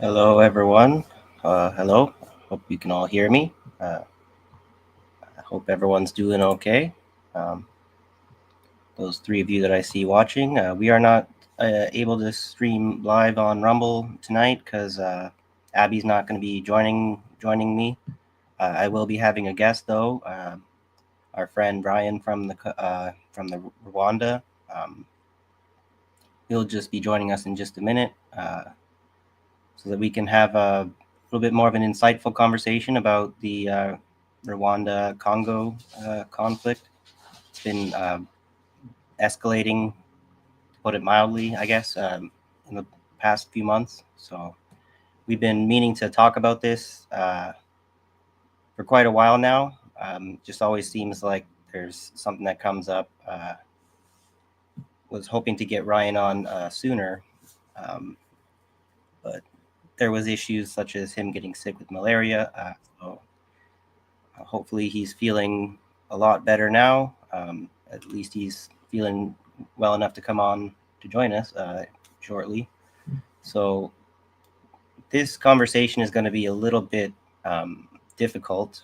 Hello, everyone. Hello. Hope you can all hear me. I hope everyone's doing okay. Um, those three of you that I see watching, we are not able to stream live on Rumble tonight because Abby's not going to be joining me. I will be having a guest though, our friend Brian from the Rwanda. Um, he'll just be joining us in just a minute, so that we can have a little bit more of an insightful conversation about the Rwanda Congo conflict. It's been escalating, to put it mildly, I guess, in the past few months. So we've been meaning to talk about this for quite a while now. Just always seems like there's something that comes up. Was hoping to get Ryan on sooner, um, but there was issues such as him getting sick with malaria. So hopefully he's feeling a lot better now. At least he's feeling well enough to come on to join us shortly. So this conversation is going to be a little bit difficult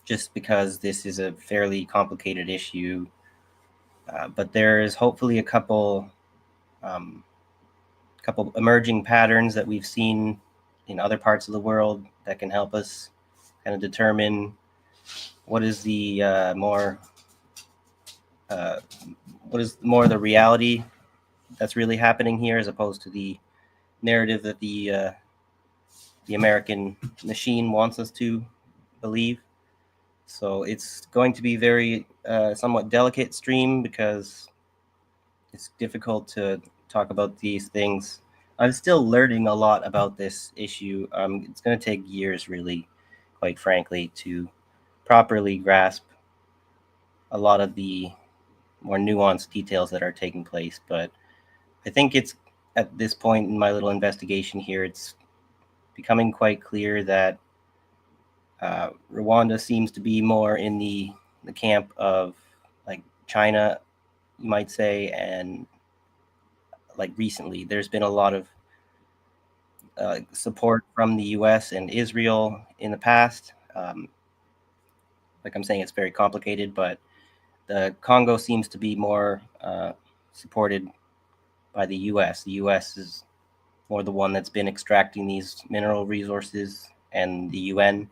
just because this is a fairly complicated issue. But there is hopefully a couple emerging patterns that we've seen in other parts of the world that can help us kind of determine what is the what is more the reality that's really happening here, as opposed to the narrative that the American machine wants us to believe. So it's going to be very somewhat delicate stream because it's difficult to talk about these things. I'm still learning a lot about this issue. It's going to take years, really, quite frankly, to properly grasp a lot of the more nuanced details that are taking place. But I think it's at this point in my little investigation here, it's becoming quite clear that Rwanda seems to be more in the camp of like China, you might say, and like recently there's been a lot of support from the U.S. and Israel in the past. Like I'm saying, it's very complicated, but the Congo seems to be more supported by the U.S. The U.S. is more the one that's been extracting these mineral resources, and the UN,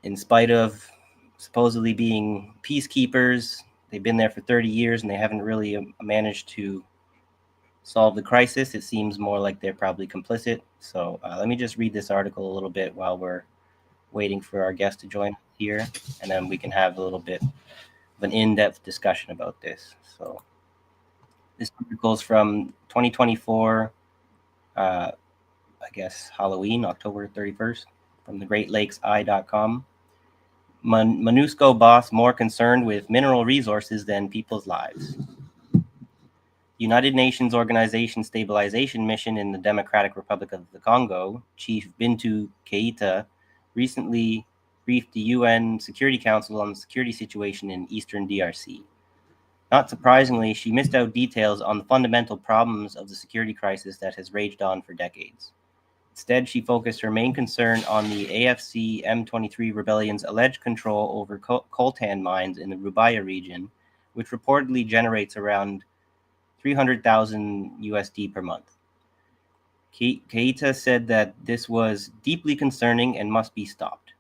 in spite of supposedly being peacekeepers, they've been there for 30 years and they haven't really managed to solve the crisis. It seems more like they're probably complicit. So let me just read this article a little bit while we're waiting for our guest to join here, and then we can have a little bit of an in-depth discussion about this. So this article is from 2024, I guess Halloween, October 31st, from the GreatLakesEye.com. MONUSCO boss more concerned with mineral resources than people's lives. United Nations Organization Stabilization Mission in the Democratic Republic of the Congo, Chief Bintu Keita, recently briefed the UN Security Council on the security situation in eastern DRC. Not surprisingly, she missed out details on the fundamental problems of the security crisis that has raged on for decades. Instead, she focused her main concern on the AFC M23 rebellion's alleged control over coltan mines in the Rubaya region, which reportedly generates around 300,000 USD per month. Keita said that this was deeply concerning and must be stopped.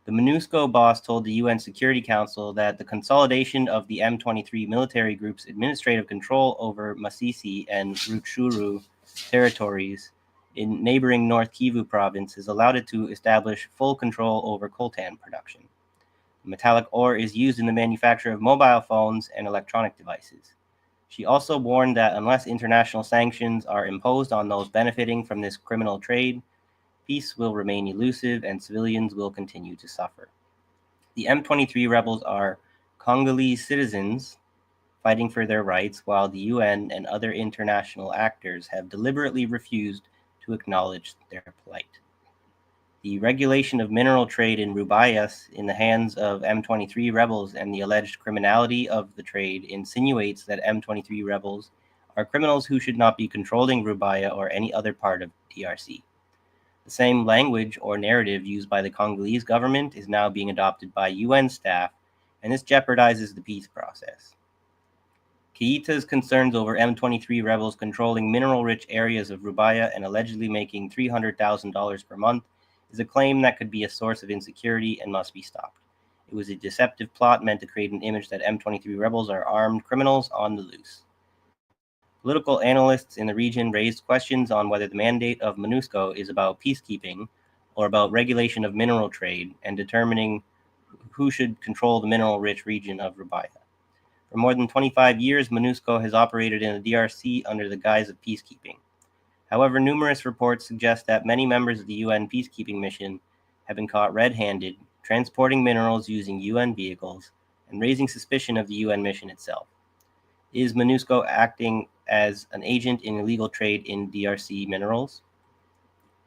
The MONUSCO boss told the UN Security Council that the consolidation of the M23 military group's administrative control over Masisi and Rutshuru territories in neighboring North Kivu province has allowed it to establish full control over coltan production. Metallic ore is used in the manufacture of mobile phones and electronic devices. She also warned that unless international sanctions are imposed on those benefiting from this criminal trade, peace will remain elusive and civilians will continue to suffer. The M23 rebels are Congolese citizens fighting for their rights, while the UN and other international actors have deliberately refused to acknowledge their plight. The regulation of mineral trade in Rubayas in the hands of M23 rebels and the alleged criminality of the trade insinuates that M23 rebels are criminals who should not be controlling Rubaya or any other part of DRC. The same language or narrative used by the Congolese government is now being adopted by UN staff, and this jeopardizes the peace process. Keita's concerns over M23 rebels controlling mineral-rich areas of Rubaya and allegedly making $300,000 per month is a claim that could be a source of insecurity and must be stopped. It was a deceptive plot meant to create an image that M23 rebels are armed criminals on the loose. Political analysts in the region raised questions on whether the mandate of MONUSCO is about peacekeeping or about regulation of mineral trade and determining who should control the mineral-rich region of Rubaya. For more than 25 years, MONUSCO has operated in the DRC under the guise of peacekeeping. However, numerous reports suggest that many members of the UN peacekeeping mission have been caught red-handed, transporting minerals using UN vehicles, and raising suspicion of the UN mission itself. Is MONUSCO acting as an agent in illegal trade in DRC minerals?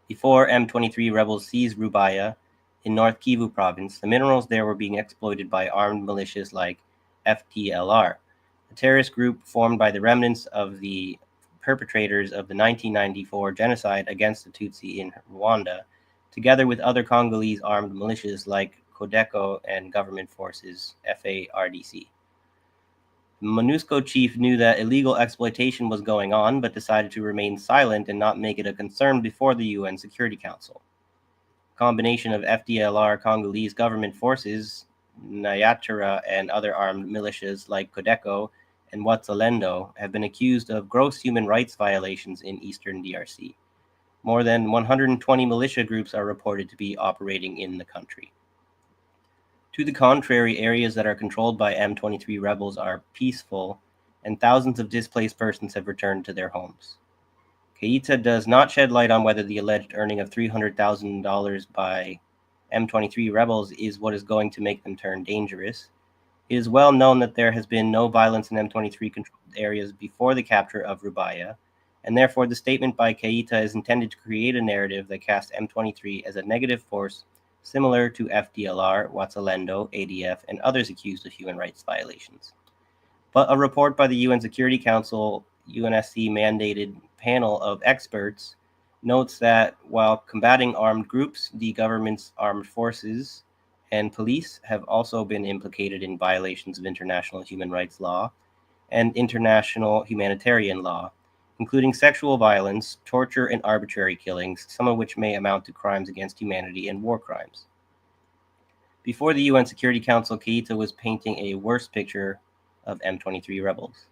Before M23 rebels seized Rubaya in North Kivu province, the minerals there were being exploited by armed militias like FDLR, a terrorist group formed by the remnants of the perpetrators of the 1994 genocide against the Tutsi in Rwanda, together with other Congolese armed militias like Codeco and government forces FARDC. The MONUSCO chief knew that illegal exploitation was going on, but decided to remain silent and not make it a concern before the UN Security Council. A combination of FDLR Congolese government forces, Nyatura, and other armed militias like Codeco and Wazalendo have been accused of gross human rights violations in eastern DRC. More than 120 militia groups are reported to be operating in the country. To the contrary, areas that are controlled by M23 rebels are peaceful, and thousands of displaced persons have returned to their homes. Keita does not shed light on whether the alleged earning of $300,000 by M23 rebels is what is going to make them turn dangerous. It is well known that there has been no violence in M23 controlled areas before the capture of Rubaya, and therefore the statement by Keita is intended to create a narrative that casts M23 as a negative force similar to FDLR, Wazalendo, ADF, and others accused of human rights violations. But a report by the UN Security Council UNSC mandated panel of experts notes that while combating armed groups, the government's armed forces and police have also been implicated in violations of international human rights law and international humanitarian law, including sexual violence, torture, and arbitrary killings, some of which may amount to crimes against humanity and war crimes. Before the UN Security Council, Keita was painting a worse picture of M23 rebels.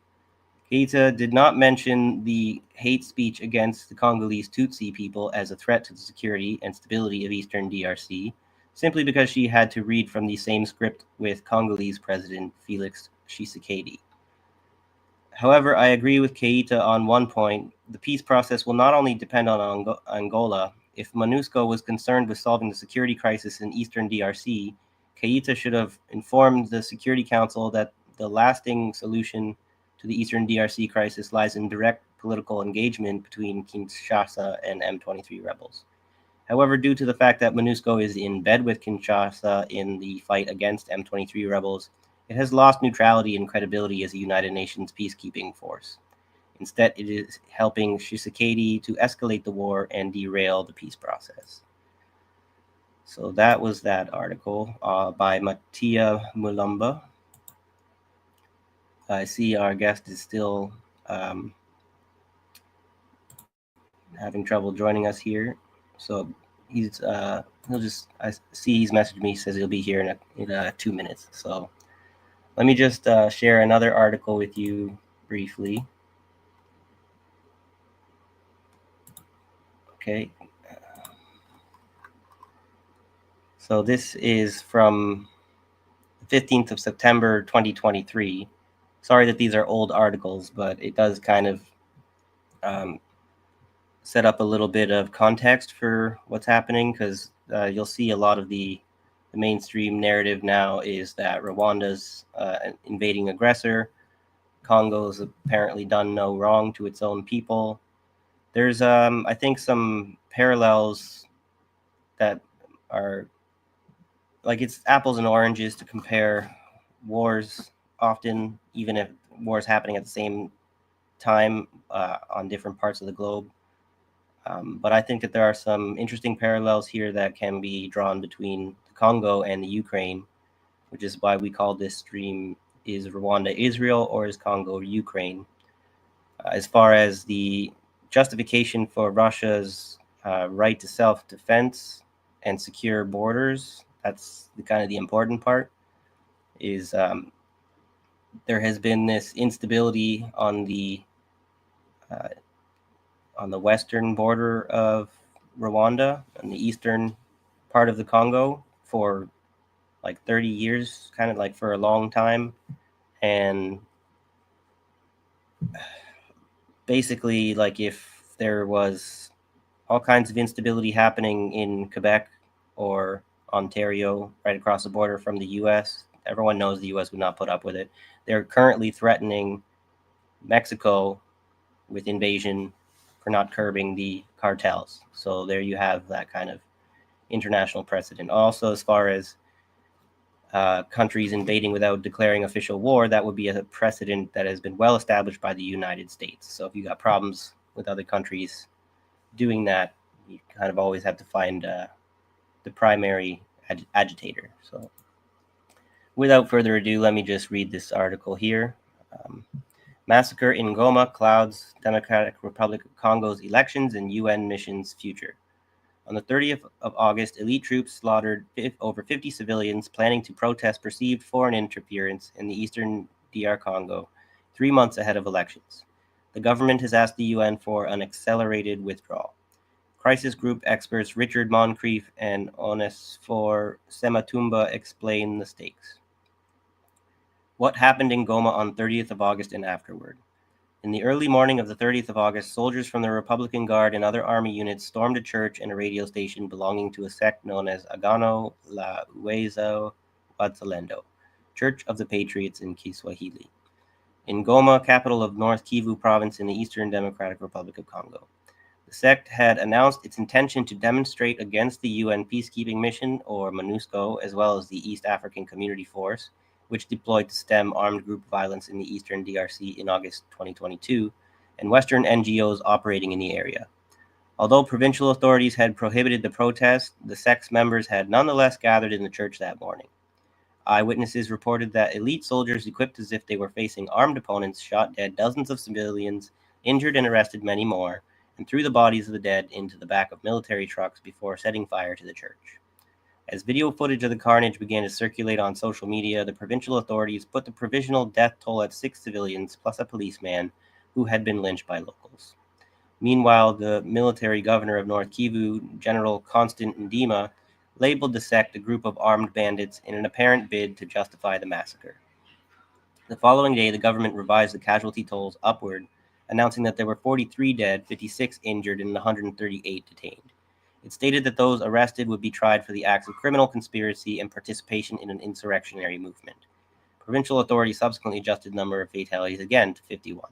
Keita did not mention the hate speech against the Congolese Tutsi people as a threat to the security and stability of eastern DRC, simply because she had to read from the same script with Congolese President Felix Tshisekedi. However, I agree with Keita on one point. The peace process will not only depend on Angola. If MONUSCO was concerned with solving the security crisis in eastern DRC, Keita should have informed the Security Council that the lasting solution to the eastern DRC crisis lies in direct political engagement between Kinshasa and M23 rebels. However, due to the fact that MONUSCO is in bed with Kinshasa in the fight against M23 rebels, it has lost neutrality and credibility as a United Nations peacekeeping force. Instead, it is helping Tshisekedi to escalate the war and derail the peace process. So that was that article by Mattia Mulumba. I see our guest is still having trouble joining us here. So I see he's messaged me, says he'll be here in 2 minutes. So let me just share another article with you briefly. Okay. So this is from the 15th of September, 2023. Sorry that these are old articles, but it does kind of set up a little bit of context for what's happening, because you'll see a lot of the mainstream narrative now is that Rwanda's an invading aggressor. Congo's apparently done no wrong to its own people. There's, I think, some parallels that are like it's apples and oranges to compare wars often, even if wars happening at the same time on different parts of the globe. But I think that there are some interesting parallels here that can be drawn between the Congo and the Ukraine, which is why we call this stream Is Rwanda Israel or is Congo Ukraine? As far as the justification for Russia's right to self-defense and secure borders, that's the important part, is there has been this instability uh, on the western border of Rwanda and the eastern part of the Congo for like 30 years, kind of like for a long time. And basically, like if there was all kinds of instability happening in Quebec or Ontario, right across the border from the US, everyone knows the US would not put up with it. They're currently threatening Mexico with invasion for not curbing the cartels. So there you have that kind of international precedent. Also, as far as countries invading without declaring official war, that would be a precedent that has been well established by the United States. So if you got problems with other countries doing that, you kind of always have to find the primary agitator. So without further ado, let me just read this article here. Massacre in Goma clouds Democratic Republic of Congo's elections and UN missions future. On the 30th of August, elite troops slaughtered over 50 civilians planning to protest perceived foreign interference in the eastern DR Congo, 3 months ahead of elections. The government has asked the UN for an accelerated withdrawal. Crisis group experts Richard Moncrief and Onesphore Sematumba explain the stakes. What happened in Goma on 30th of August and afterward? In the early morning of the 30th of August, soldiers from the Republican Guard and other army units stormed a church and a radio station belonging to a sect known as Agano la Uwezo Wazalendo, Church of the Patriots in Kiswahili, in Goma, capital of North Kivu province in the Eastern Democratic Republic of Congo. The sect had announced its intention to demonstrate against the UN peacekeeping mission, or MONUSCO, as well as the East African Community Force, which deployed to stem armed group violence in the eastern DRC in August 2022, and Western NGOs operating in the area. Although provincial authorities had prohibited the protest, the sect's members had nonetheless gathered in the church that morning. Eyewitnesses reported that elite soldiers equipped as if they were facing armed opponents shot dead dozens of civilians, injured and arrested many more, and threw the bodies of the dead into the back of military trucks before setting fire to the church. As video footage of the carnage began to circulate on social media, the provincial authorities put the provisional death toll at 6 civilians plus a policeman who had been lynched by locals. Meanwhile, the military governor of North Kivu, General Constant Ndima, labeled the sect a group of armed bandits in an apparent bid to justify the massacre. The following day, the government revised the casualty tolls upward, announcing that there were 43 dead, 56 injured, and 138 detained. It stated that those arrested would be tried for the acts of criminal conspiracy and participation in an insurrectionary movement. Provincial authorities subsequently adjusted the number of fatalities again to 51.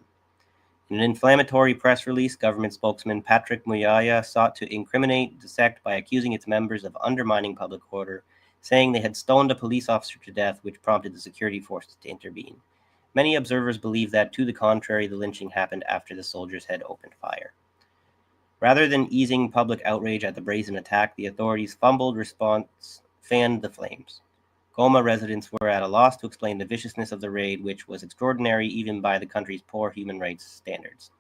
In an inflammatory press release, government spokesman Patrick Muyaya sought to incriminate the sect by accusing its members of undermining public order, saying they had stoned a police officer to death, which prompted the security forces to intervene. Many observers believe that, to the contrary, the lynching happened after the soldiers had opened fire. Rather than easing public outrage at the brazen attack, the authorities' fumbled response fanned the flames. Goma residents were at a loss to explain the viciousness of the raid, which was extraordinary even by the country's poor human rights standards.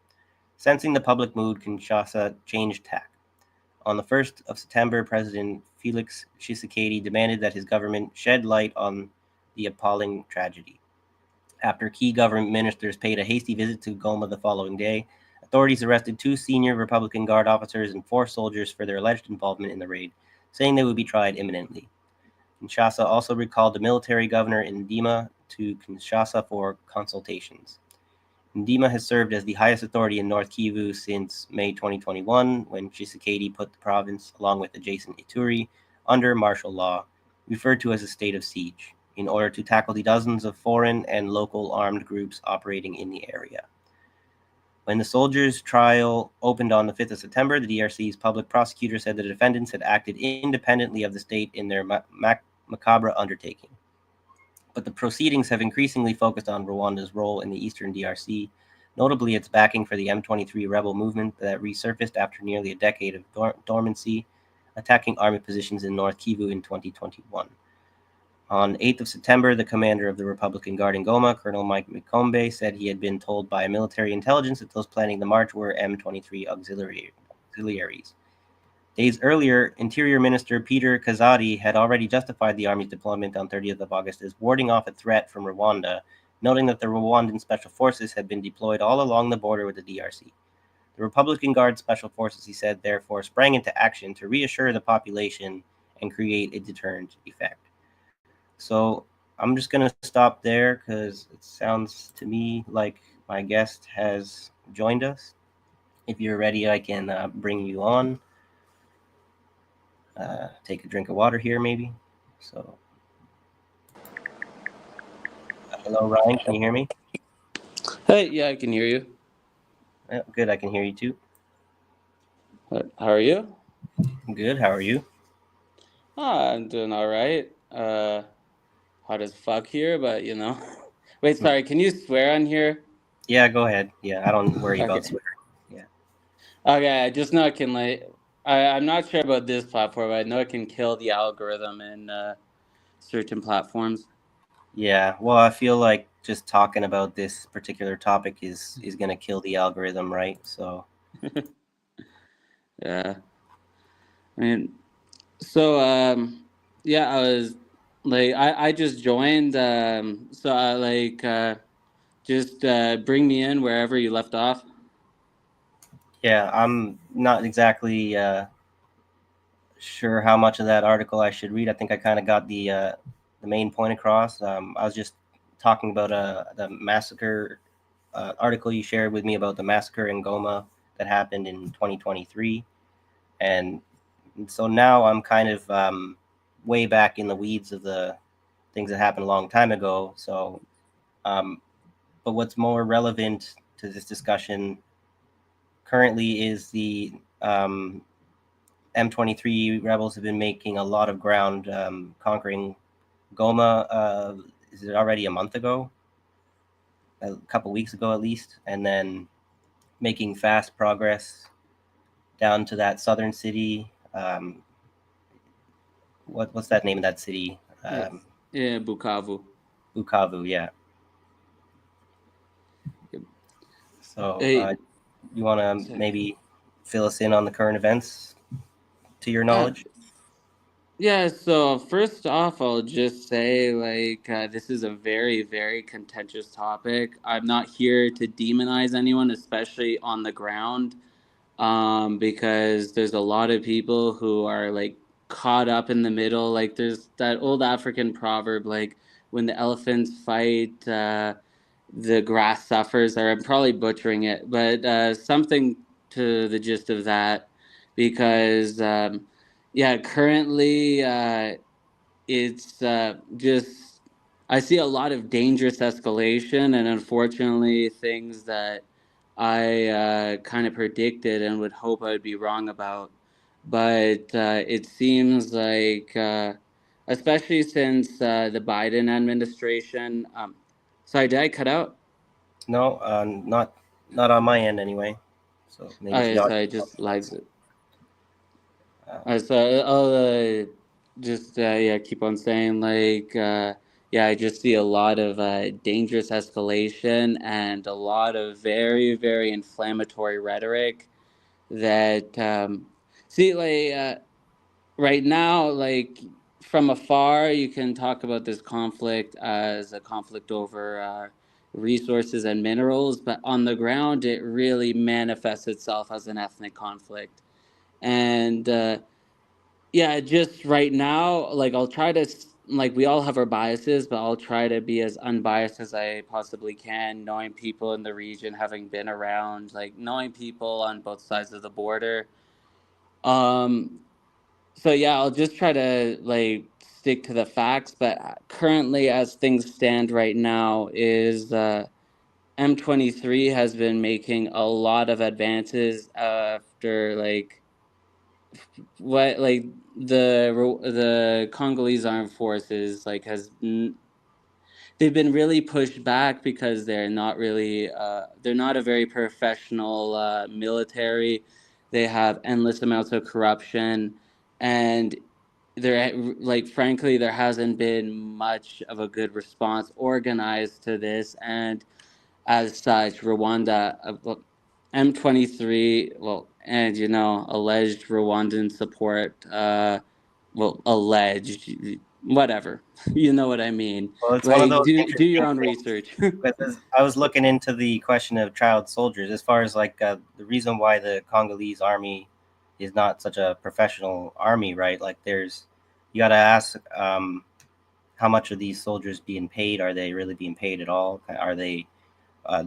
Sensing the public mood, Kinshasa changed tack. On the 1st of September, President Felix Tshisekedi demanded that his government shed light on the appalling tragedy. After key government ministers paid a hasty visit to Goma the following day, authorities arrested 2 senior Republican Guard officers and 4 soldiers for their alleged involvement in the raid, saying they would be tried imminently. Kinshasa also recalled the military governor Ndima to Kinshasa for consultations. Ndima has served as the highest authority in North Kivu since May 2021, when Tshisekedi put the province, along with adjacent Ituri, under martial law, referred to as a state of siege, in order to tackle the dozens of foreign and local armed groups operating in the area. When the soldiers' trial opened on the 5th of September, the DRC's public prosecutor said the defendants had acted independently of the state in their macabre undertaking. But the proceedings have increasingly focused on Rwanda's role in the eastern DRC, notably its backing for the M23 rebel movement that resurfaced after nearly a decade of dormancy, attacking army positions in North Kivu in 2021. On 8th of September, the commander of the Republican Guard in Goma, Colonel Mike Mikombe, said he had been told by military intelligence that those planning the march were M23 auxiliaries. Days earlier, Interior Minister Peter Kazadi had already justified the Army's deployment on 30th of August as warding off a threat from Rwanda, noting that the Rwandan Special Forces had been deployed all along the border with the DRC. The Republican Guard Special Forces, he said, therefore sprang into action to reassure the population and create a deterrent effect. So I'm just going to stop there because it sounds to me like my guest has joined us. If you're ready, I can bring you on. Take a drink of water here, maybe. So, hello, Ryan. Can you hear me? Hey, yeah, I can hear you. Good. I can hear you too. How are you? Good. How are you? I'm doing all right. Hot as fuck here, but you know. Wait, sorry, can you swear on here? Yeah, go ahead. Yeah, I don't worry about Okay. swearing. Yeah. Okay, I just know it can I'm not sure about this platform, but I know it can kill the algorithm in certain platforms. Yeah. Well, I feel like just talking about this particular topic is going to kill the algorithm, right? So, Yeah. I mean, so yeah, I was I just joined so I just bring me in wherever you left off. yeah, I'm not exactly sure how much of that article I should read. I think I kind of got the main point across. I was just talking about the massacre article you shared with me about the massacre in Goma that happened in 2023, and so now I'm kind of way back in the weeds of the things that happened a long time ago. So, um, but what's more relevant to this discussion currently is the M23 rebels have been making a lot of ground, conquering Goma. Is it already a month ago? A couple weeks ago, at least, and then making fast progress down to that southern city. What's that name of that city? Yeah, yeah, Bukavu. Bukavu. Yeah. So Hey, you want to so, maybe fill us in on the current events to your uh, knowledge? yeah. So first off, I'll just say this is a very, very contentious topic. I'm not here to demonize anyone, especially on the ground, because there's a lot of people who are caught up in the middle. Like there's that old African proverb, like when the elephants fight, the grass suffers. Or I'm probably butchering it, but something to the gist of that, because yeah, currently it's just I see a lot of dangerous escalation, and unfortunately, things that I kind of predicted and would hope I would be wrong about. But it seems like, especially since the Biden administration. Sorry, did I cut out? No, not on my end anyway. So maybe it's Okay, the so audio I on just my like end. So I'll just yeah keep on saying yeah, I just see a lot of dangerous escalation and a lot of very, very inflammatory rhetoric that see right now, from afar you can talk about this conflict as a conflict over resources and minerals, but on the ground it really manifests itself as an ethnic conflict. And yeah, just right now, I'll try to we all have our biases, but I'll try to be as unbiased as I possibly can, knowing people in the region, having been around, knowing people on both sides of the border. Um, so yeah, I'll just try to stick to the facts, but currently, as things stand right now, is M23 has been making a lot of advances after what the Congolese armed forces they've been really pushed back because they're not a very professional military. They have endless amounts of corruption, and there, like, frankly, there hasn't been much of a good response organized to this. And as such, Rwanda, M23, well, and alleged Rwandan support, alleged, whatever, you know what I mean. Well, it's one of Like, those do your interesting own things research. because I was looking into the question of child soldiers as far as like the reason why the Congolese army is not such a professional army, right? Like, you got to ask how much are these soldiers being paid? Are they really being paid at all? Are they uh,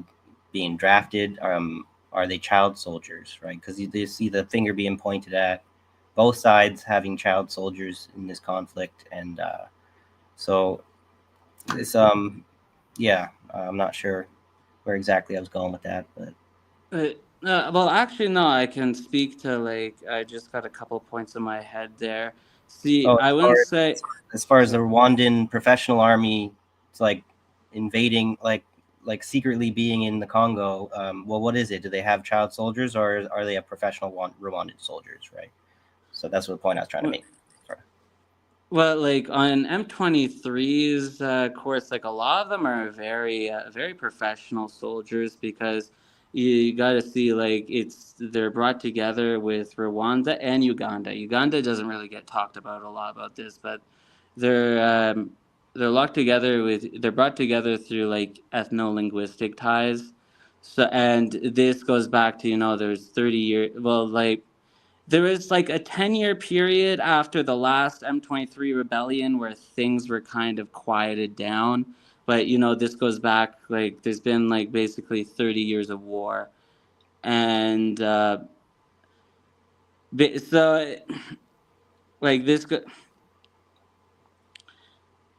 being drafted? Are they child soldiers, right? Because you see the finger being pointed at both sides having child soldiers in this conflict, and so it's yeah, I'm not sure where exactly I was going with that, but Well, actually, no. I can speak to, like, I just got a couple points in my head there. See, oh, I as wouldn't far say. as the Rwandan professional army, it's like invading, like secretly being in the Congo. Well, what is it? Do they have child soldiers, or are they a professional Rwandan soldiers? Right. So that's what the point I was trying to make. Sorry. Well, like on M23's course, like a lot of them are very professional soldiers, because you got to see, like, they're brought together with Rwanda and Uganda. Uganda doesn't really get talked about a lot about this, but they're um, they're brought together through, like, ethno-linguistic ties. So, and this goes back to, there's 30 years. Well, like, there was like a 10-year period after the last M23 rebellion where things were kind of quieted down. But, this goes back, like, there's been, like, basically 30 years of war. And so, like,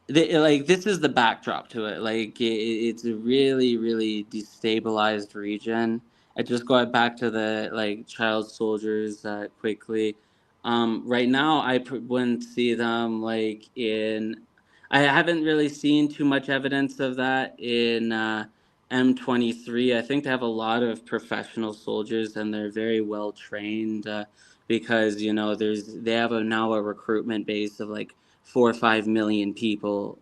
like, this is the backdrop to it. Like, it's a really, really destabilized region. I just got back to the, like, child soldiers quickly. Right now, wouldn't see them, like, in. I haven't really seen too much evidence of that in M23. I think they have a lot of professional soldiers, and they're very well trained, because they have now a recruitment base of, like, 4 or 5 million people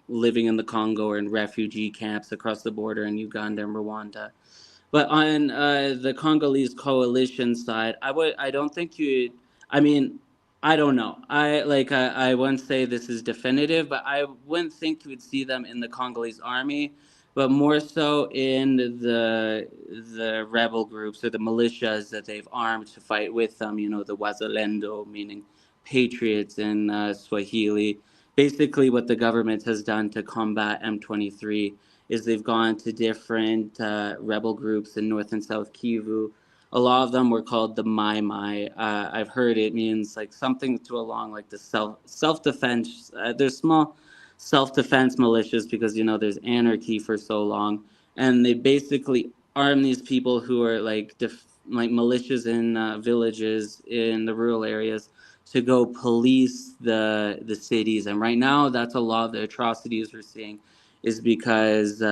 living in the Congo or in refugee camps across the border in Uganda and Rwanda. But on the Congolese coalition side, I don't think you. I mean, I don't know. I wouldn't say this is definitive, but I wouldn't think you would see them in the Congolese army, but more so in the rebel groups or the militias that they've armed to fight with them. The Wazalendo, meaning patriots in Swahili. Basically, what the government has done to combat M23 is they've gone to different rebel groups in North and South Kivu. A lot of them were called the Mai Mai. I've heard it means, like, something to along, like, the self defense. There's small self defense militias because there's anarchy for so long, and they basically arm these people who are, like, like militias in villages in the rural areas to go police the cities. And right now, that's a lot of the atrocities we're seeing, is because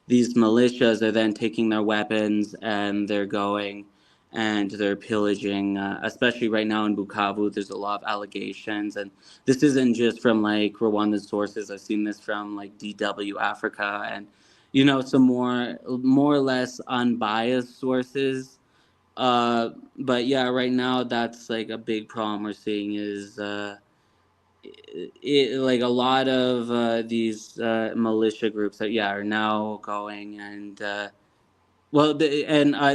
these militias are then taking their weapons and they're going and they're pillaging. Especially right now in Bukavu, there's a lot of allegations, and this isn't just from, like, Rwandan sources. I've seen this from, like, DW Africa, and some more or less unbiased sources. But yeah, right now that's, like, a big problem we're seeing is like, a lot of these militia groups that, yeah, are now going and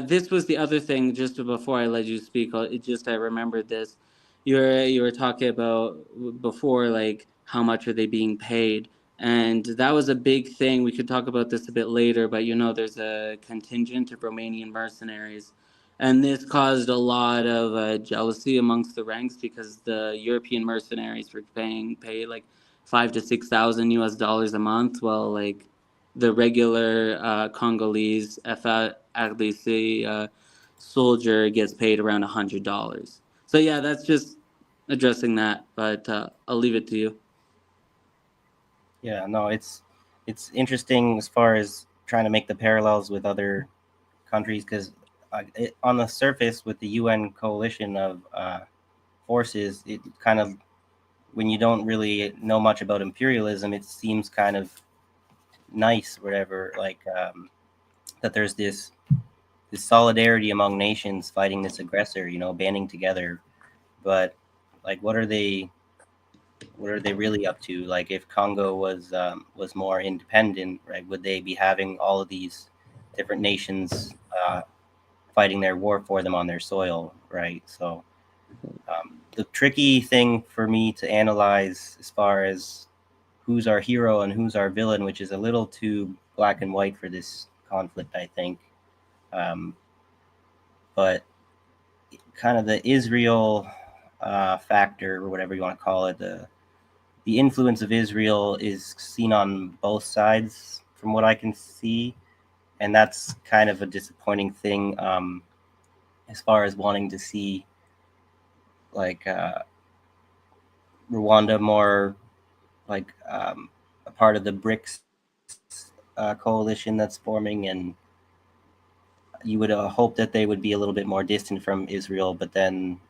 this was the other thing, just before I let you speak. I remembered this. You were talking about before, like, how much are they being paid, and that was a big thing. We could talk about this a bit later, but there's a contingent of Romanian mercenaries, and this caused a lot of jealousy amongst the ranks, because the European mercenaries were being paid, like, 5 to 6 thousand US dollars a month, while, like, the regular Congolese FARDC soldier gets paid around $100. So yeah, that's just addressing that. But I'll leave it to you. Yeah, no, it's it's interesting as far as trying to make the parallels with other countries because on the surface with the UN coalition of forces, it kind of when you don't really know much about imperialism, it seems kind of nice, whatever. Like that there's this solidarity among nations fighting this aggressor, banding together. But like, what are they really up to? Like, if Congo was more independent, right? Would they be having all of these different nations fighting their war for them on their soil, right? So the tricky thing for me to analyze as far as who's our hero and who's our villain, which is a little too black and white for this conflict, I think. Um, but kind of the Israel factor, or whatever you want to call it, the influence of Israel is seen on both sides, from what I can see, and that's kind of a disappointing thing. As far as wanting to see like Rwanda more like a part of the BRICS coalition that's forming, and you would hope that they would be a little bit more distant from Israel. But then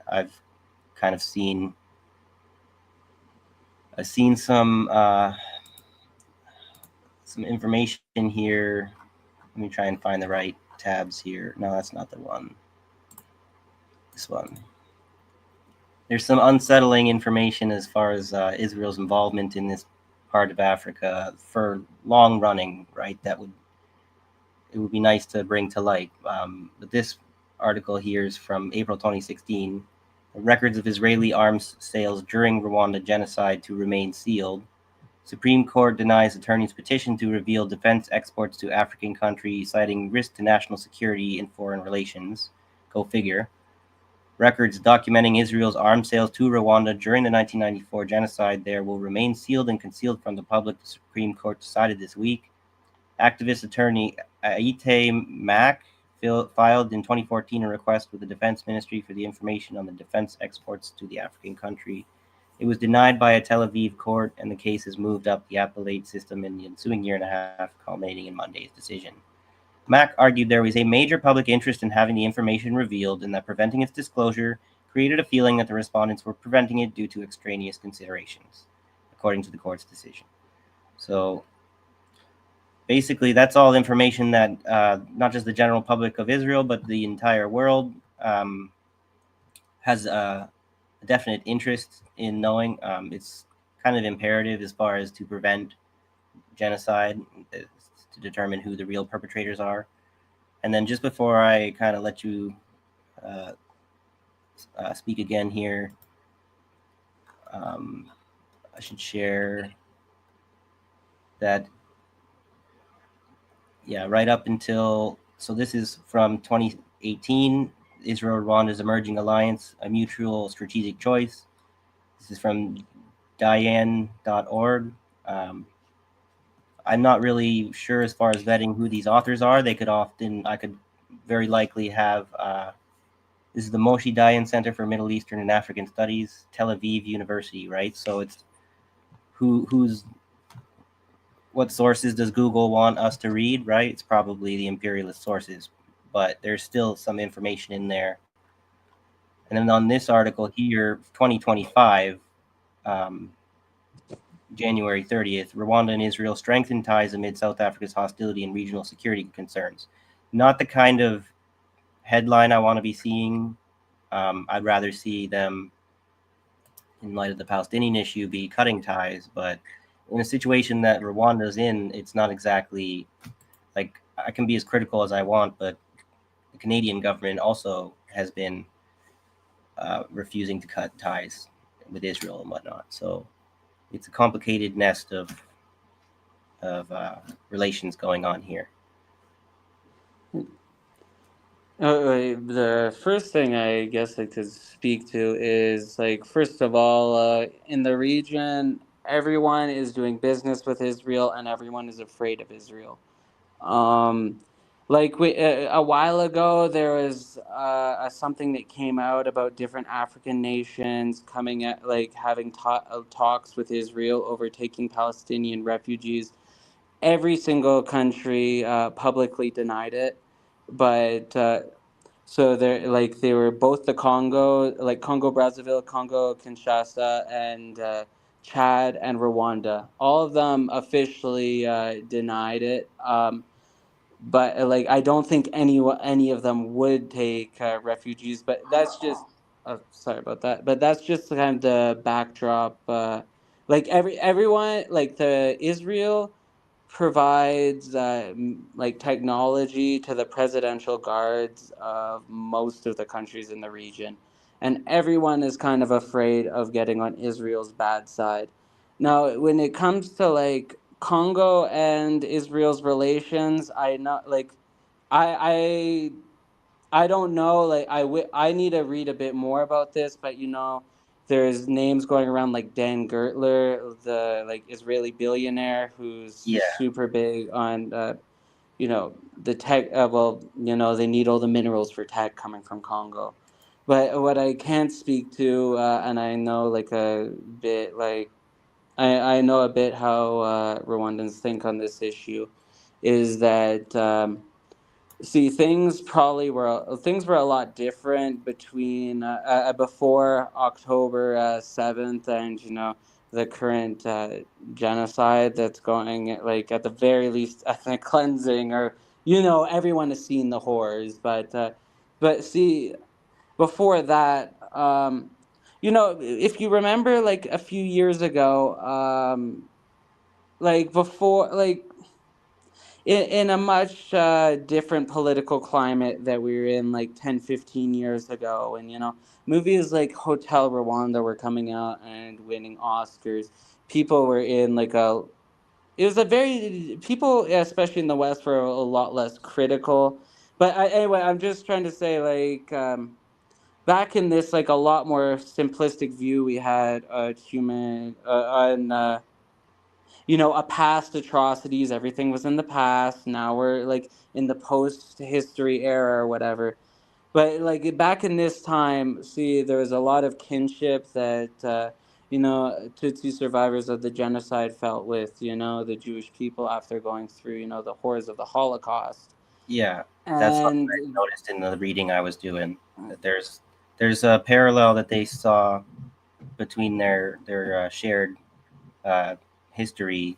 kind of seen I've seen some information here. Let me try and find the right tabs here. No, that's not the one. This one. There's some unsettling information as far as Israel's involvement in this part of Africa for long running, right? It would be nice to bring to light. But this article here is from April 2016. Records of Israeli arms sales during Rwanda genocide to remain sealed. Supreme Court denies attorney's petition to reveal defense exports to African countries, citing risk to national security and foreign relations. Go figure. Records documenting Israel's arms sales to Rwanda during the 1994 genocide there will remain sealed and concealed from the public, the Supreme Court decided this week. Activist attorney Aite Mack filed in 2014 a request with the Defense Ministry for the information on the defense exports to the African country. It was denied by a Tel Aviv court, and the case has moved up the appellate system in the ensuing year and a half, culminating in Monday's decision. Mack argued there was a major public interest in having the information revealed and that preventing its disclosure created a feeling that the respondents were preventing it due to extraneous considerations, according to the court's decision. So basically, that's all information that not just the general public of Israel, but the entire world has a definite interest in knowing. It's kind of imperative as far as to prevent genocide, to determine who the real perpetrators are. And then just before I kind of let you uh, speak again here, um, I should share that, yeah, right up until, so this is from 2018, Israel Rwanda's emerging alliance, a mutual strategic choice. This is from Diane.org. Um, I'm not really sure as far as vetting who these authors are. I could very likely have, this is the Moshe Dayan Center for Middle Eastern and African Studies, Tel Aviv University, right? So it's what sources does Google want us to read, right? It's probably the imperialist sources, but there's still some information in there. And then on this article here, 2025, um, January 30th, Rwanda and Israel strengthen ties amid South Africa's hostility and regional security concerns. Not the kind of headline I want to be seeing. I'd rather see them, in light of the Palestinian issue, be cutting ties. But in a situation that Rwanda's in, it's not exactly like I can be as critical as I want, but the Canadian government also has been refusing to cut ties with Israel and whatnot. So it's a complicated nest of relations going on here. The first thing I guess I could speak to is like first of all, in the region, everyone is doing business with Israel, and everyone is afraid of Israel. Um, a while ago, there was something that came out about different African nations coming at like having talks with Israel over taking Palestinian refugees every single country publicly denied it, but so they were both the Congo, like Congo Brazzaville, Congo Kinshasa, and Chad and Rwanda. All of them officially denied it. But like I don't think any of them would take refugees. But that's just sorry about that. But that's just kind of the backdrop. Like everyone, like the Israel provides like technology to the presidential guards of most of the countries in the region, and everyone is kind of afraid of getting on Israel's bad side. Now, when it comes to like Congo and Israel's relations, I not like I I don't know. Like I need to read a bit more about this, but there's names going around like Dan Gertler, the like Israeli billionaire who's Yeah, super big on the tech. Well, they need all the minerals for tech coming from Congo. But what I can't speak to, and I know like a bit, like I know a bit how Rwandans think on this issue, is that see things were a lot different between before October 7th, and the current genocide that's going, like at the very least ethnic cleansing, or everyone has seen the horrors, but see, before that, if you remember like a few years ago, like before, like in a much different political climate that we were in like 10, 15 years ago, and movies like Hotel Rwanda were coming out and winning Oscars. People were in like a it was a very people, especially in the West, were a lot less critical. But anyway, I'm just trying to say, like, back in this, like, a lot more simplistic view we had human on a past atrocities. Everything was in the past. Now we're like in the post history era or whatever. But like back in this time, see, there was a lot of kinship that Tutsi survivors of the genocide felt with the Jewish people after going through the horrors of the Holocaust. yeah. That's what And I noticed in the reading I was doing. That there's a parallel that they saw between their shared uh, history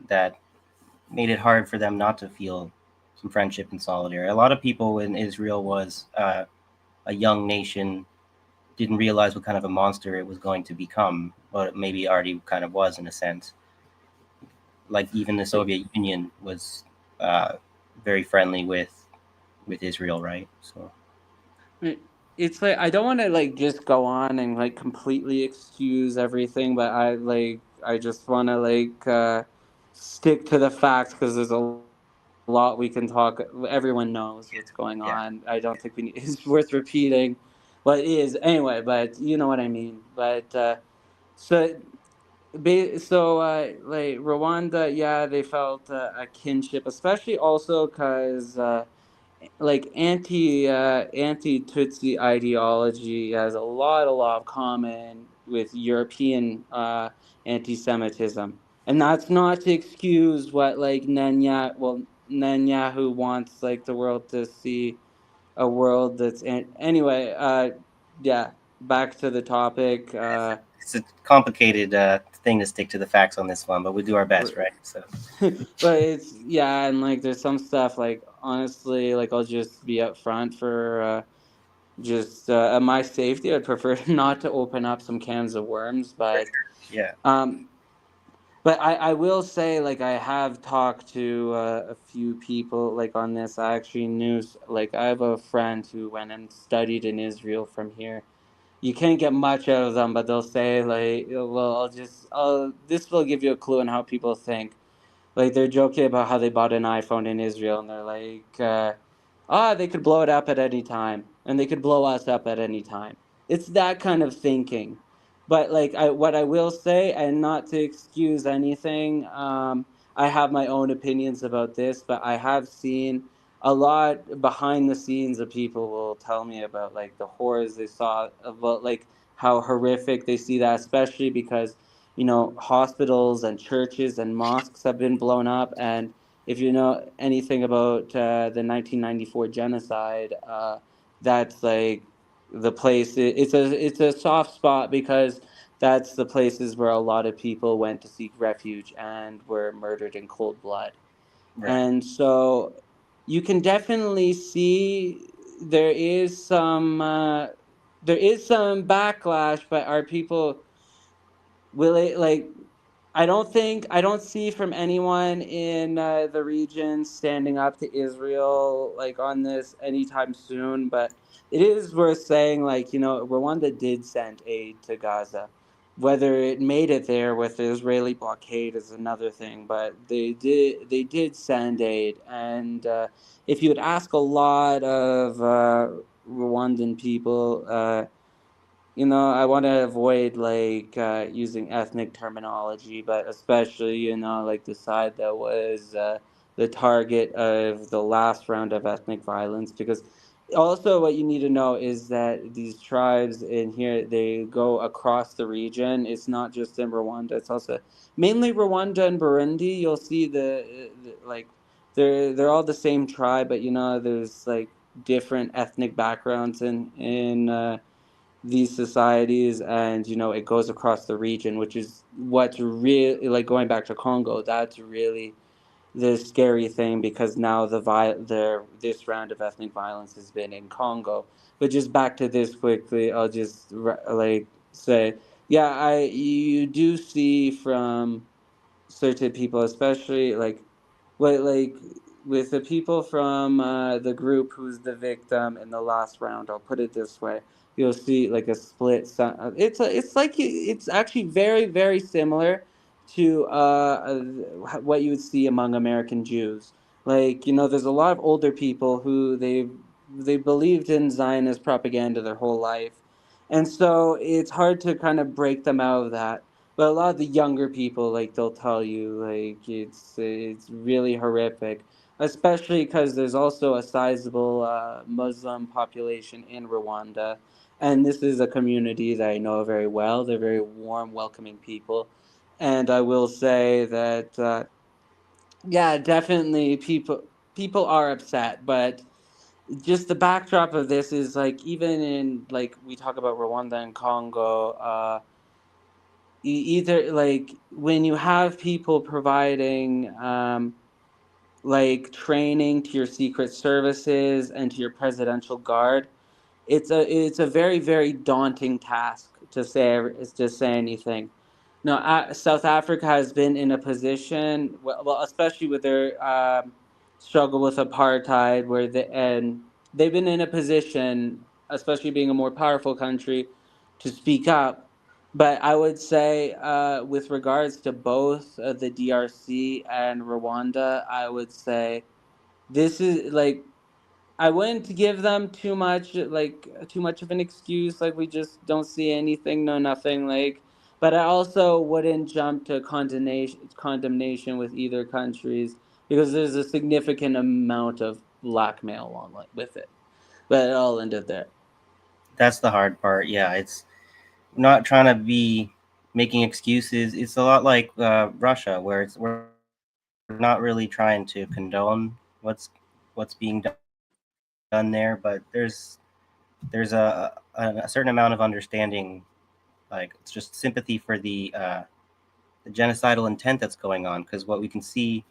that made it hard for them not to feel some friendship and solidarity. A lot of people in Israel was a young nation, didn't realize what kind of a monster it was going to become, but maybe already kind of was in a sense. Like even the Soviet Union was uh, very friendly with Israel, right? So it's like I don't want to like just go on and like completely excuse everything, but I just want to like stick to the facts because there's a lot we can talk. Everyone knows what's going on. I don't think it's worth repeating what is anyway, but you know what I mean. But so like Rwanda, yeah, they felt a kinship, especially also because like anti Tutsi ideology has a lot of common with European anti-Semitism, and that's not to excuse what like Netanyahu wants like the world to see a world that's anyway. Yeah, back to the topic. it's a complicated thing to stick to the facts on this one, but we do our best, right? So But it's yeah, and like there's some stuff like honestly, like I'll just be upfront for just my safety. I'd prefer not to open up some cans of worms, yeah, um, but I will say like I have talked to a few people like on this. I actually knew like I have a friend who went and studied in Israel from here. You can't get much out of them, but they'll say like, well, this will give you a clue on how people think. Like they're joking about how they bought an iPhone in Israel, and they're like, they could blow it up at any time, and they could blow us up at any time. It's that kind of thinking. But like what I will say, and not to excuse anything, I have my own opinions about this, but I have seen a lot behind the scenes of people will tell me about like the horrors they saw, about like how horrific they see that, especially because hospitals and churches and mosques have been blown up. And if you know anything about the 1994 genocide, that's like the place. It's a soft spot because that's the places where a lot of people went to seek refuge and were murdered in cold blood. Right. And so you can definitely see there is some backlash, but are people will it like I don't see from anyone in the region standing up to Israel like on this anytime soon. But it is worth saying, like, Rwanda did send aid to Gaza. Whether it made it there with the Israeli blockade is another thing, but they did send aid. And if you would ask a lot of Rwandan people, I want to avoid like using ethnic terminology, but especially, like the side that was the target of the last round of ethnic violence. Because also, what you need to know is that these tribes in here, they go across the region. It's not just in Rwanda, it's also mainly Rwanda and Burundi. You'll see like they're all the same tribe, but there's like different ethnic backgrounds in these societies, and it goes across the region, which is what's really like going back to Congo. That's really the scary thing, because now this round of ethnic violence has been in Congo. But just back to this quickly, I'll just like say, yeah, I you do see from certain people, especially like with the people from the group who's the victim in the last round. I'll put it this way: you'll see like a split. It's actually very very similar to what you would see among American Jews. Like, there's a lot of older people who they believed in Zionist propaganda their whole life, and so it's hard to kind of break them out of that. But a lot of the younger people, like, they'll tell you like it's really horrific, especially because there's also a sizable Muslim population in Rwanda, and this is a community that I know very well. They're very warm, welcoming people, and I will say that yeah, definitely people are upset, but just the backdrop of this is like, even in, like, we talk about Rwanda and Congo. Either like when you have people providing like training to your secret services and to your presidential guard, it's a very very daunting task to say anything. No, South Africa has been in a position, well, especially with their struggle with apartheid, where they've been in a position, especially being a more powerful country, to speak up. But I would say, with regards to both the DRC and Rwanda, I would say this is like, I wouldn't give them too much of an excuse, like we just don't see anything, no nothing, like. But I also wouldn't jump to condemnation with either countries, because there's a significant amount of blackmail along with it. But I'll end it there. That's the hard part. Yeah, it's not trying to be making excuses. It's a lot like Russia, where we're not really trying to condone what's being done there, but there's a certain amount of understanding, like it's just sympathy for the genocidal intent that's going on. Because what we can see,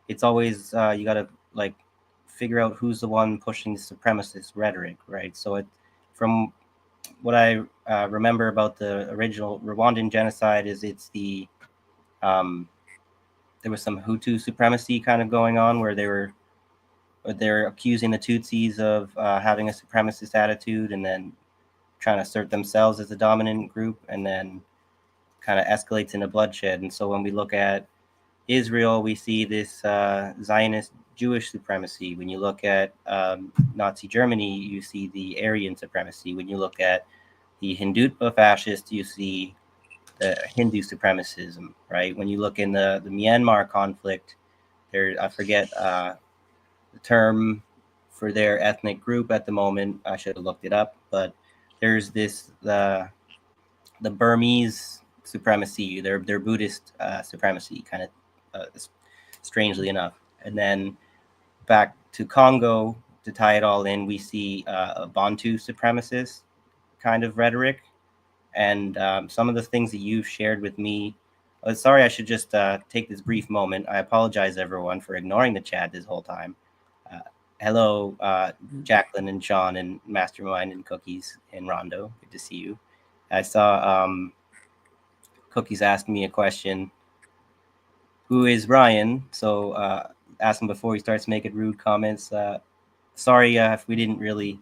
it's always you got to like figure out who's the one pushing the supremacist rhetoric, right? So from what I remember about the original Rwandan genocide is um, there was some Hutu supremacy kind of going on, where they're accusing the Tutsis of having a supremacist attitude, and then trying to assert themselves as a dominant group, and then kind of escalates into bloodshed. And so when we look at Israel, we see this Zionist Jewish supremacy. When you look at Nazi Germany, you see the Aryan supremacy. When you look at the Hindutva fascists, you see the Hindu supremacism, right? When you look in the Myanmar conflict, there I forget the term for their ethnic group at the moment. I should have looked it up, but there's this the Burmese supremacy, their Buddhist supremacy, kind of strangely enough. And then back to Congo, to tie it all in, we see a Bantu supremacist kind of rhetoric, and some of the things that you've shared with me. Sorry, I should just take this brief moment. I apologize, everyone, for ignoring the chat this whole time. Uh, Hello, Jacqueline and Sean and Mastermind and Cookies and Rondo. Good to see you. I saw Cookies asked me a question. Who is Ryan? So ask him before he starts making rude comments. Sorry if we didn't really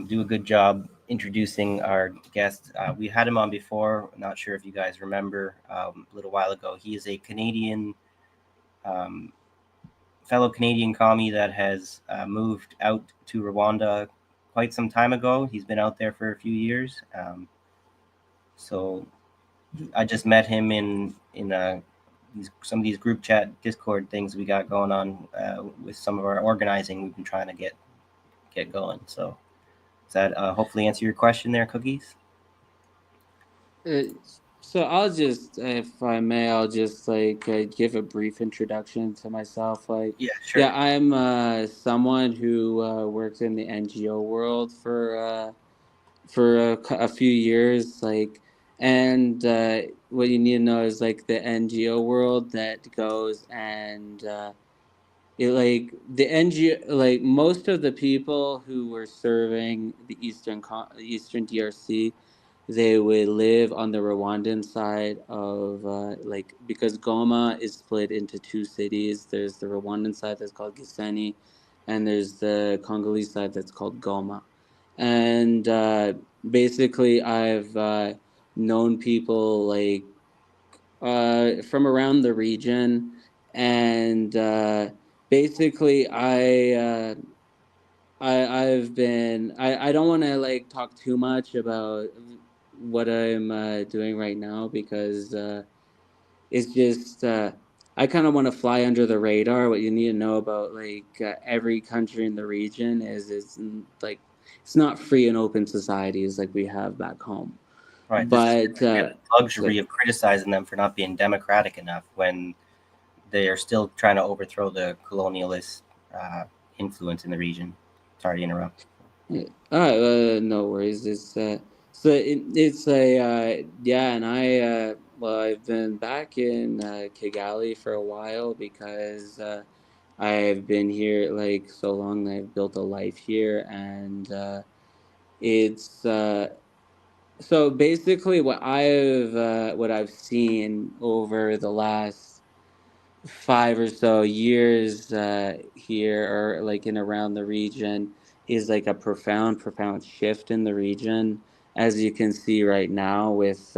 do a good job introducing our guest. We had him on before. Not sure if you guys remember a little while ago. He is a Canadian, um, fellow Canadian commie that has moved out to Rwanda quite some time ago. He's been out there for a few years. So I just met him in some of these group chat Discord things we got going on with some of our organizing. We've been trying to get going. So does that hopefully answer your question there, Cookies? Uh, so I'll just, if I may, I'll just like give a brief introduction to myself. Like, Yeah, sure. yeah, I'm someone who works in the NGO world for a few years. Like, and what you need to know is like the NGO world that goes and like the NGO, like most of the people who were serving the Eastern DRC, they would live on the Rwandan side of like, because Goma is split into two cities. There's the Rwandan side that's called Gisenyi, and there's the Congolese side that's called Goma. And basically, I've known people like from around the region, and basically, I've been I don't want to like talk too much about what I'm doing right now because it's just I kind of want to fly under the radar. What you need to know about like every country in the region is like it's not free and open societies like we have back home. Right. There's this But luxury of criticizing them for not being democratic enough when they are still trying to overthrow the colonialist influence in the region. Sorry to interrupt. yeah. All right, no worries. It's a yeah, and well, I've been back in Kigali for a while because I've been here like so long. I've built a life here, and it's so basically what I've seen over the last 5 or so years here or like in around the region is like a profound shift in the region, as you can see right now with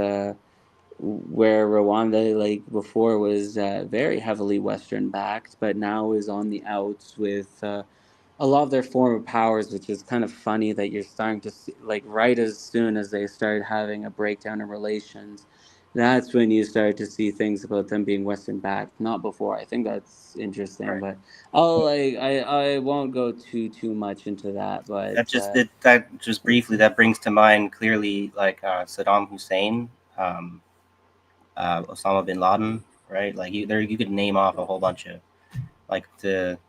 where Rwanda like before was very heavily Western backed, but now is on the outs with a lot of their former powers, which is kind of funny that you're starting to see, like right as soon as they started having a breakdown in relations, that's when you start to see things about them being Western backed, not before. I think that's interesting, Right. but I won't go too much into that. But That just briefly that brings to mind clearly like Saddam Hussein, um, Osama bin Laden, right? Like you could name off a whole bunch of like the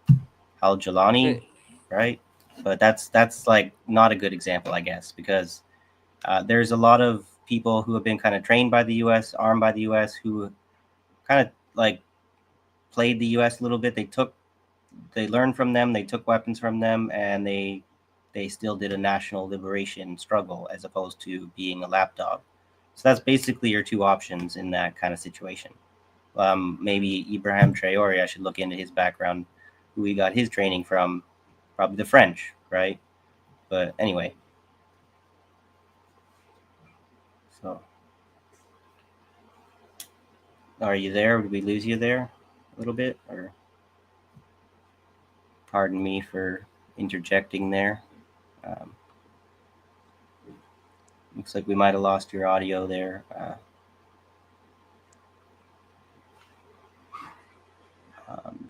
Al Jalani, right? But that's like not a good example, I guess, because there's a lot of people who have been kind of trained by the U.S., armed by the U.S., who kind of like played the U.S. a little bit. They learned from them, they took weapons from them, and they still did a national liberation struggle as opposed to being a lapdog. So that's basically your two options in that kind of situation. Maybe Ibrahim Traore, I should look into his background, who he got his training from, probably the French, right? But anyway, so are you there? Did we lose you there a little bit? Or pardon me for interjecting there. Um, Looks like we might have lost your audio there.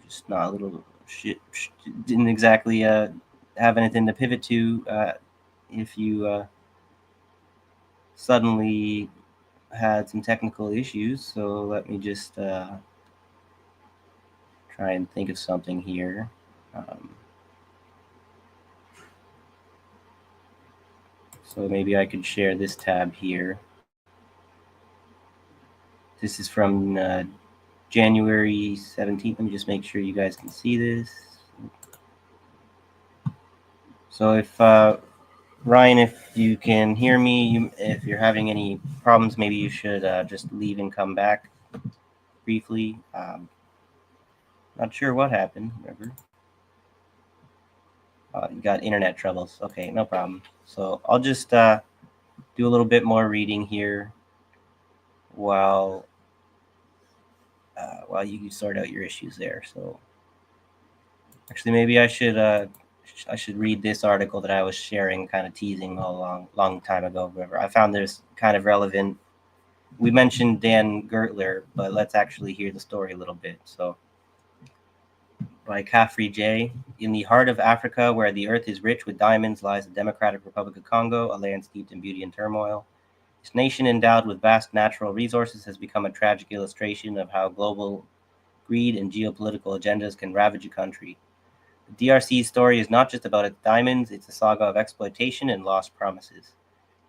Just not a little shit. Didn't exactly have anything to pivot to if you suddenly had some technical issues, so let me just try and think of something here. Um, so maybe I could share this tab here. This is from January 17th. Let me just make sure you guys can see this. So if Ryan, if you can hear me, if you're having any problems, maybe you should just leave and come back briefly. Not sure what happened. Remember, you got internet troubles. Okay, no problem. So I'll just do a little bit more reading here while while you sort out your issues there. So actually, maybe I should read this article that I was sharing, kind of teasing a long time ago. Whatever. I found this kind of relevant. We mentioned Dan Gertler, but let's actually hear the story a little bit. So, by Caffrey J. In the heart of Africa, where the earth is rich with diamonds, lies the Democratic Republic of Congo, a land steeped in beauty and turmoil. This nation, endowed with vast natural resources, has become a tragic illustration of how global greed and geopolitical agendas can ravage a country. The DRC's story is not just about its diamonds, it's a saga of exploitation and lost promises.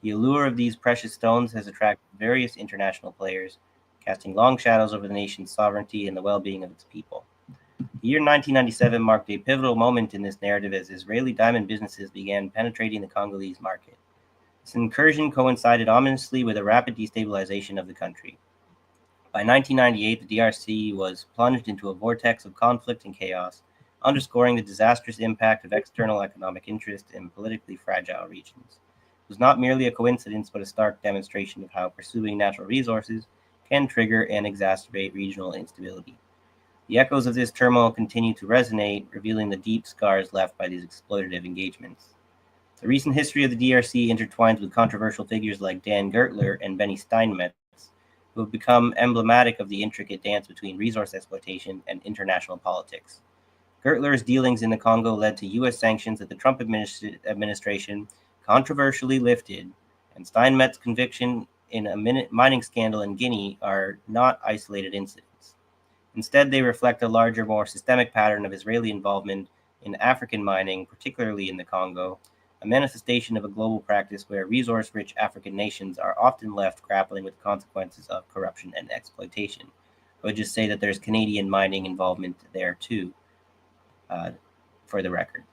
The allure of these precious stones has attracted various international players, casting long shadows over the nation's sovereignty and the well being of its people. The year 1997 marked a pivotal moment in this narrative as Israeli diamond businesses began penetrating the Congolese market. This incursion coincided ominously with a rapid destabilization of the country. By 1998, the DRC was plunged into a vortex of conflict and chaos, underscoring the disastrous impact of external economic interest in politically fragile regions. It was not merely a coincidence, but a stark demonstration of how pursuing natural resources can trigger and exacerbate regional instability. The echoes of this turmoil continue to resonate, revealing the deep scars left by these exploitative engagements. The recent history of the DRC intertwines with controversial figures like Dan Gertler and Benny Steinmetz, who have become emblematic of the intricate dance between resource exploitation and international politics. Gertler's dealings in the Congo led to U.S. sanctions that the Trump administration controversially lifted, and Steinmetz's conviction in a mining scandal in Guinea are not isolated incidents. Instead, they reflect a larger, more systemic pattern of Israeli involvement in African mining, particularly in the Congo, a manifestation of a global practice where resource rich African nations are often left grappling with consequences of corruption and exploitation. I would just say that there's Canadian mining involvement there too, uh, for the record.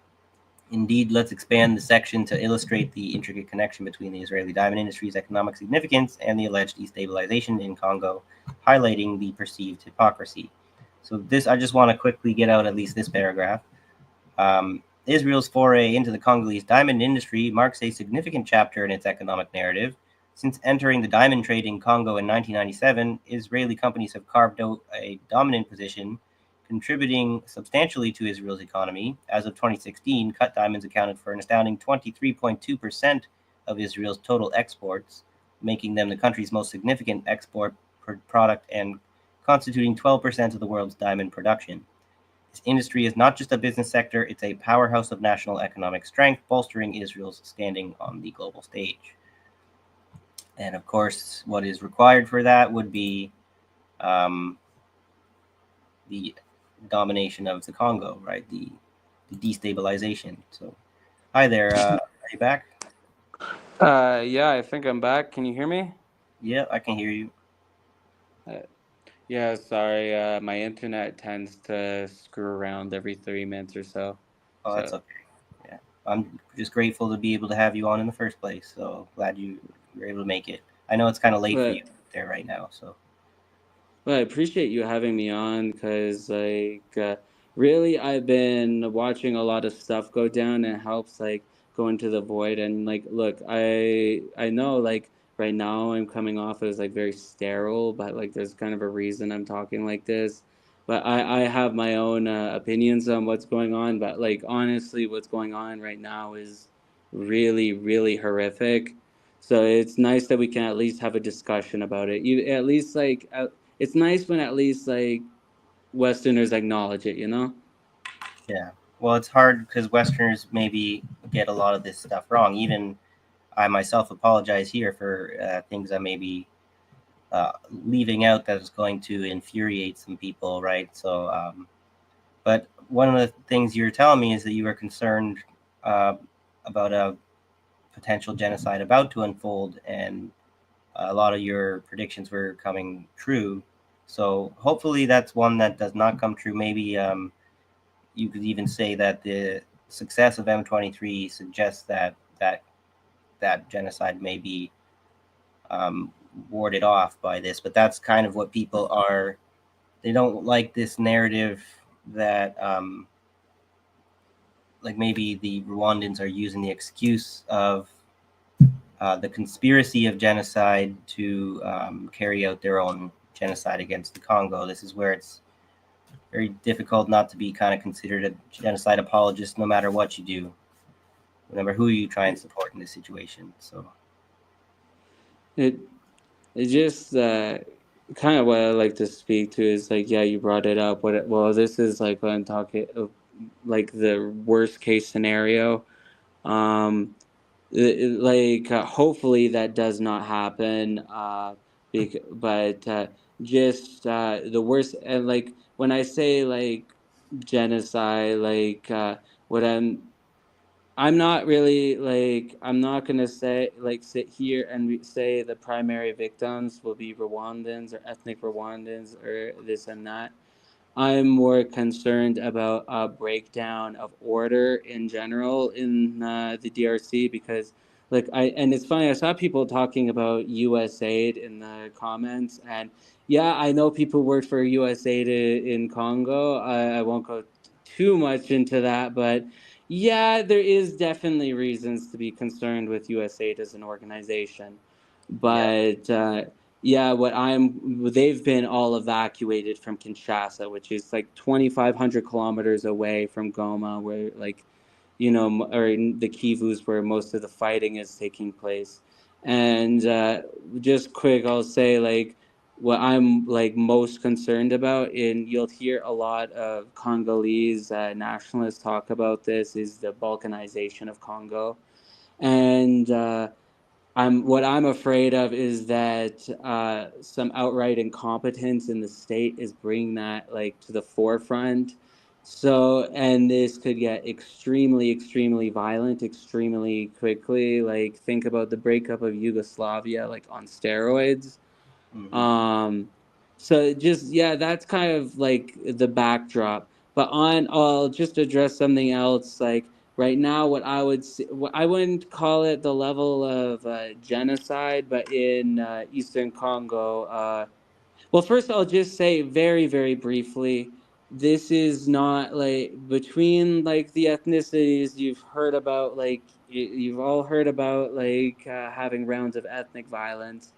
Indeed, let's expand the section to illustrate the intricate connection between the Israeli diamond industry's economic significance and the alleged destabilization in Congo, highlighting the perceived hypocrisy. So, this I just want to quickly get out at least this paragraph. Israel's foray into the Congolese diamond industry marks a significant chapter in its economic narrative. Since entering the diamond trade in Congo in 1997, Israeli companies have carved out a dominant position, contributing substantially to Israel's economy. As of 2016, cut diamonds accounted for an astounding 23.2% of Israel's total exports, making them the country's most significant export product and constituting 12% of the world's diamond production. This industry is not just a business sector, it's a powerhouse of national economic strength, bolstering Israel's standing on the global stage. And of course, what is required for that would be um, the domination of the Congo, right? The destabilization. So, hi there. Are you back? Yeah, I think I'm back. Can you hear me? Yeah, I can hear you. Uh, yeah, sorry. My internet tends to screw around every 3 minutes or so. Oh, that's So, okay. Yeah, I'm just grateful to be able to have you on in the first place. So glad you were able to make it. I know it's kind of late for you but there right now. So Well, I appreciate you having me on because, really, I've been watching a lot of stuff go down and it helps, go into the void. And, look, I know, right now I'm coming off as, very sterile, but, there's kind of a reason I'm talking like this. But I have my own opinions on what's going on. But, honestly, what's going on right now is really, really horrific. So it's nice that we can at least have a discussion about it. You at least it's nice when at least Westerners acknowledge it, you know? yeah, well, it's hard because Westerners maybe get a lot of this stuff wrong. Even I myself apologize here for things I maybe leaving out that is going to infuriate some people, right? So, but one of the things you're telling me is that you are concerned uh, about a potential genocide about to unfold, and a lot of your predictions were coming true. So hopefully that's one that does not come true. Maybe you could even say that the success of M23 suggests that genocide may be um, warded off by this. But that's kind of what people are. They don't like this narrative that like maybe the Rwandans are using the excuse of the conspiracy of genocide to carry out their own genocide against the Congo. This is where it's very difficult not to be kind of considered a genocide apologist, no matter what you do, no matter who you try and support in this situation. So, It it just kind of what I like to speak to is like, yeah, you brought it up. This is like what I'm talking like the worst case scenario. Um, hopefully that does not happen. But just the worst, and like when I say like genocide, what I'm not really like, I'm not gonna say like sit here and say the primary victims will be Rwandans or ethnic Rwandans or this and that. I'm more concerned about a breakdown of order in general in the DRC, because and it's funny, I saw people talking about US aid in the comments, and yeah, I know people worked for US aid in Congo. I won't go too much into that, but yeah, there is definitely reasons to be concerned with US aid as an organization. yeah. But yeah, they've been all evacuated from Kinshasa, which is like 2,500 kilometers away from Goma, where or in the Kivus, where most of the fighting is taking place. And just quick, I'll say like what I'm like most concerned about, and you'll hear a lot of Congolese nationalists talk about this, is the balkanization of Congo. And what I'm afraid of is that some outright incompetence in the state is bringing that like to the forefront. So, and this could get extremely, extremely violent, extremely quickly. Like, think about the breakup of Yugoslavia, like on steroids. Mm-hmm. Um, so just yeah, that's kind of like the backdrop. But I'll just address something else. Like right now, I wouldn't call it the level of genocide, but in Eastern Congo. Well, first I'll just say very, very briefly. This is not like between like the ethnicities you've heard about. Like you've all heard about like having rounds of ethnic violence.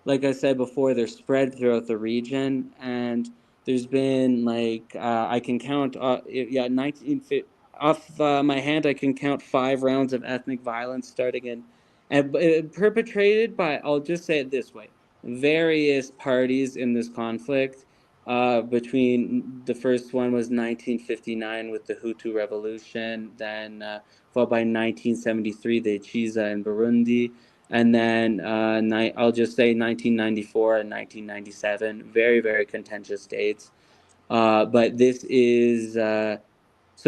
Like I said before, they're spread throughout the region, and there's been like I can count, yeah, 19 off my hand. I can count 5 rounds of ethnic violence starting in, and perpetrated by, I'll just say it this way, various parties in this conflict. Between the first one was 1959 with the Hutu Revolution, then followed by 1973 the Chiza in Burundi, and then I'll just say 1994 and 1997, very, very contentious dates. But so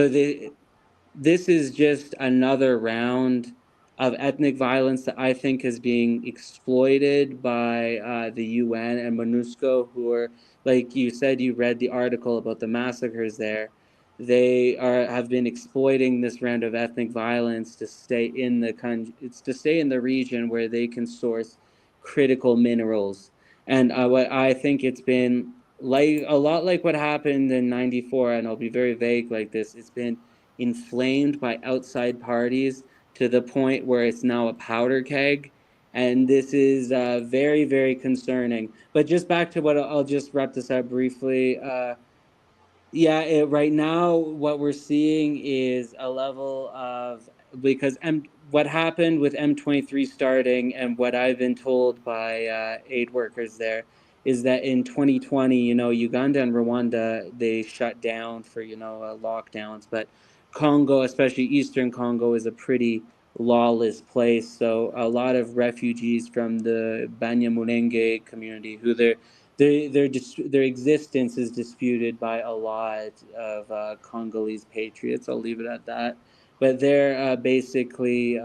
the, this is just another round of ethnic violence that I think is being exploited by the UN and MONUSCO, who are, like you said, you read the article about the massacres there. They have been exploiting this round of ethnic violence to stay in the It's to stay in the region where they can source critical minerals. And what I think it's been like a lot like what happened in '94, and I'll be very vague like this. It's been inflamed by outside parties to the point where it's now a powder keg. And this is very, very concerning. But just back to what I'll just wrap this up briefly. Yeah, right now what we're seeing is a level of, what happened with M23 starting, and what I've been told by aid workers there, is that in 2020, Uganda and Rwanda, they shut down for lockdowns, but Congo, especially Eastern Congo, is a pretty lawless place. So a lot of refugees from the Banyamulenge community, who their existence is disputed by a lot of Congolese patriots. I'll leave it at that. But they're basically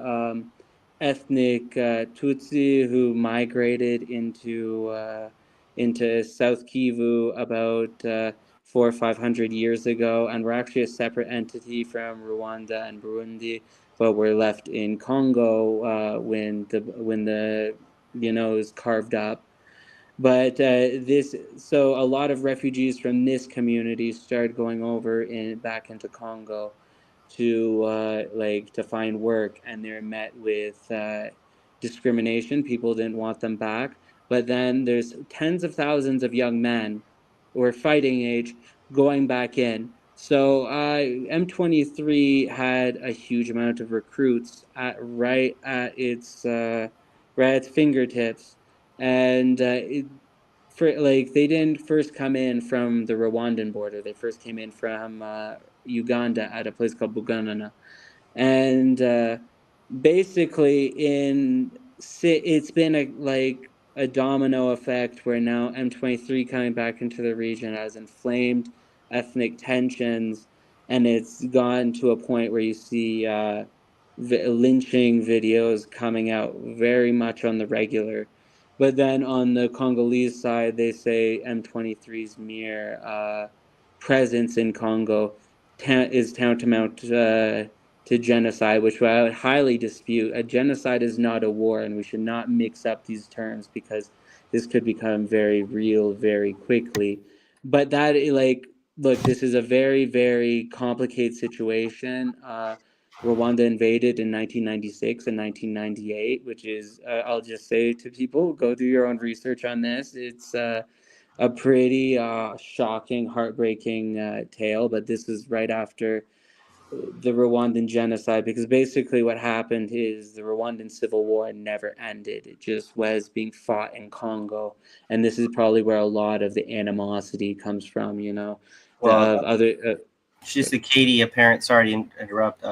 ethnic Tutsi who migrated into South Kivu about 400 or 500 years ago, and were actually a separate entity from Rwanda and Burundi, but were left in Congo when the it was carved up. But this so a lot of refugees from this community started going over in back into Congo to find work, and they're met with discrimination. People didn't want them back. But then there's tens of thousands of young men who are fighting age going back in. So M23 had a huge amount of recruits right at its fingertips, and they didn't first come in from the Rwandan border. They first came in from Uganda at a place called Buganana, and basically it's been a domino effect where now M23 coming back into the region has inflamed ethnic tensions, and it's gone to a point where you see lynching videos coming out very much on the regular. But then on the Congolese side, they say M23's mere presence in Congo is tantamount to genocide, which I would highly dispute. A genocide is not a war, and we should not mix up these terms because this could become very real very quickly. But look, this is a very, very complicated situation. Rwanda invaded in 1996 and 1998, which is, I'll just say to people, go do your own research on this. It's a pretty shocking, heartbreaking tale, but this is right after the Rwandan genocide, because basically what happened is the Rwandan civil war never ended. It just was being fought in Congo, and this is probably where a lot of the animosity comes from. The Well, of other. just the Katie apparent. Sorry to interrupt.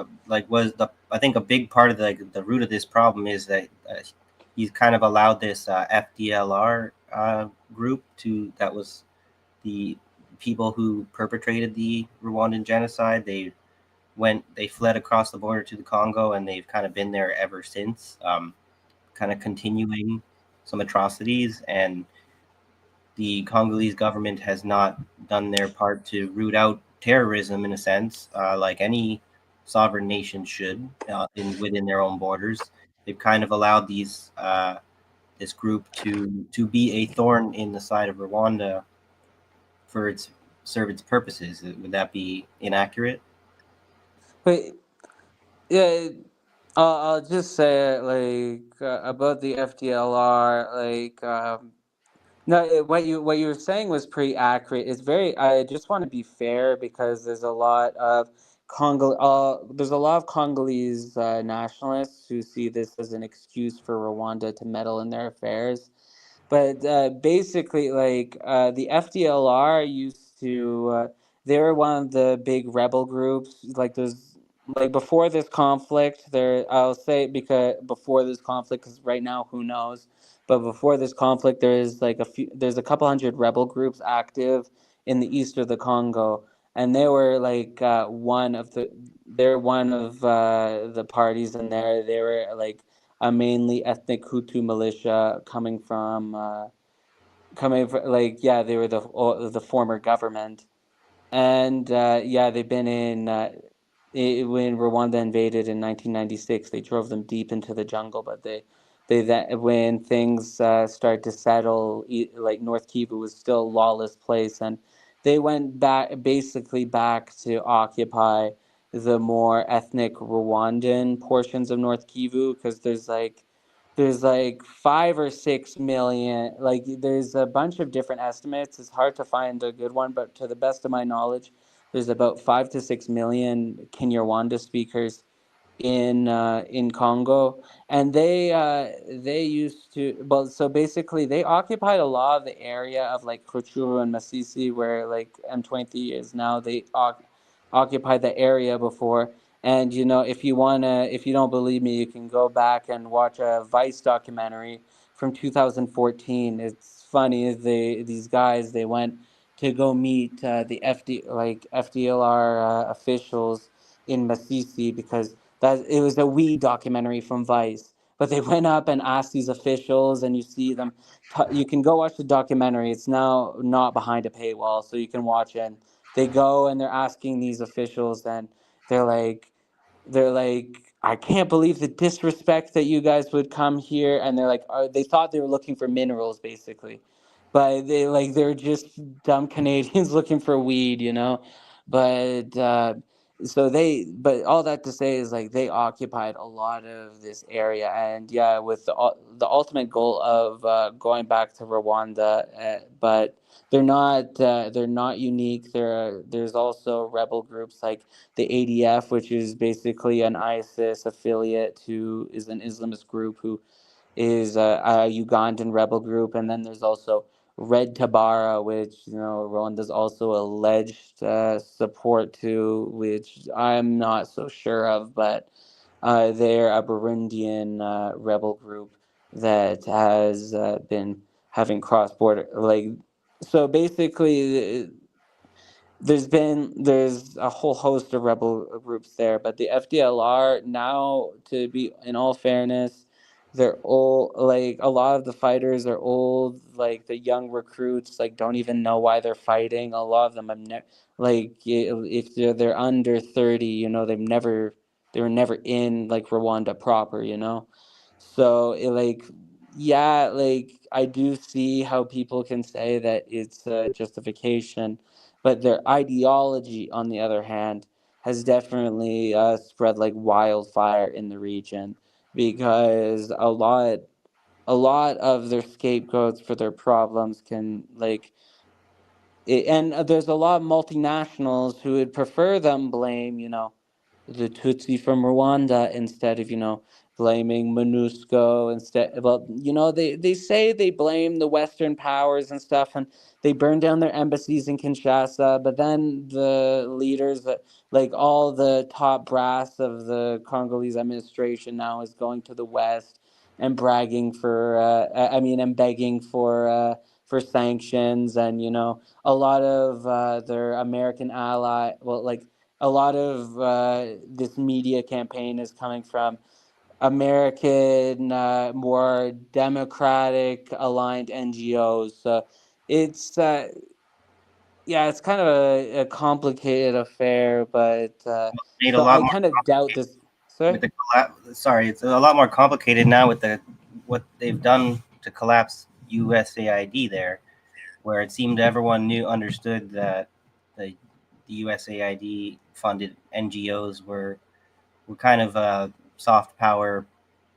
Was the I think a big part of the root of this problem is that he's kind of allowed this FDLR group that was the people who perpetrated the Rwandan genocide. They fled across the border to the Congo, and they've kind of been there ever since, kind of continuing some atrocities. And the Congolese government has not done their part to root out terrorism in a sense, like any sovereign nation should, within their own borders. They've kind of allowed this group to be a thorn in the side of Rwanda for its serve its purposes. Would that be inaccurate? Wait, yeah. I'll just say about the FDLR. No, what you were saying was pretty accurate. It's very. I just want to be fair because there's a lot of Congolese nationalists who see this as an excuse for Rwanda to meddle in their affairs. But basically, the FDLR used to, they were one of the big rebel groups. Before this conflict, I'll say because before this conflict, because right now, who knows? But before this conflict, there's a couple hundred rebel groups active in the east of the Congo, and they were they're one of the parties in there. They were a mainly ethnic Hutu militia yeah, they were the former government, and yeah, they've been when Rwanda invaded in 1996, they drove them deep into the jungle, but that when things started to settle, North Kivu was still a lawless place, and they went basically back to occupy the more ethnic Rwandan portions of North Kivu, because there's 5 or 6 million. There's a bunch of different estimates. It's hard to find a good one, but to the best of my knowledge, there's about 5 to 6 million Kinyarwanda speakers in Congo, and they used to. Well, so basically, they occupied a lot of the area of Rutshuru and Masisi, where M23 is now. They occupied the area before, And if you wanna, if you don't believe me, you can go back and watch a Vice documentary from 2014. It's funny. These guys, they went to go meet the FDLR officials in Masisi, because that it was a weed documentary from Vice. But they went up and asked these officials, and you see them. You can go watch the documentary. It's now not behind a paywall, so you can watch it. And they go and they're asking these officials, and they're like, I can't believe the disrespect that you guys would come here. And they're like, they thought they were looking for minerals, basically, but they're just dumb Canadians looking for weed. But but all that to say is, like, they occupied a lot of this area. And yeah, with the ultimate goal of going back to Rwanda. But they're not unique. There's also rebel groups like the ADF, which is basically an ISIS affiliate, who is an Islamist group, who is a Ugandan rebel group. And then there's also Red Tabara, which Rwanda's also alleged support to, which I'm not so sure of, but they're a Burundian rebel group that has been having cross border, like, so basically there's a whole host of rebel groups there. But the FDLR now, to be in all fairness, they're old. Like, a lot of the fighters are old. Like, the young recruits, like, don't even know why they're fighting. A lot of them have like, if they're under 30, they were never in, like, Rwanda proper. So yeah, like, I do see how people can say that it's a justification, but their ideology, on the other hand, has definitely spread like wildfire in the region, because a lot of their scapegoats for their problems can, like, and there's a lot of multinationals who would prefer them blame, the Tutsi from Rwanda, instead of, blaming MONUSCO. Instead, well, they say they blame the Western powers and stuff, and they burn down their embassies in Kinshasa. But then the leaders, like all the top brass of the Congolese administration, now is going to the West and bragging for, and begging for sanctions. And a lot of their American ally, well, like, a lot of this media campaign is coming from American, more democratic aligned NGOs. So it's yeah, it's kind of a complicated affair, but Made a so lot I more kind of doubt this. with Sorry. the sorry, it's a lot more complicated now with what they've done to collapse USAID there, where it seemed everyone knew understood that the USAID funded NGOs were kind of a soft power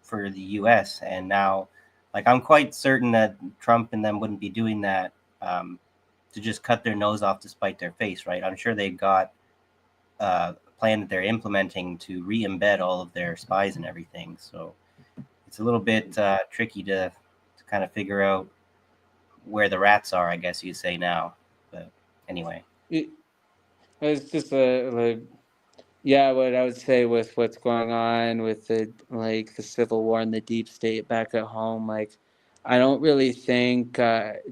for the US. And now, like, I'm quite certain that Trump and them wouldn't be doing that to just cut their nose off to spite their face, right? I'm sure they've got a plan that they're implementing to re-embed all of their spies and everything. So it's a little bit tricky to kind of figure out where the rats are, I guess you'd say now. But anyway, It, it's just like, yeah, what I would say with what's going on with the civil war and the deep state back at home, like, I don't really think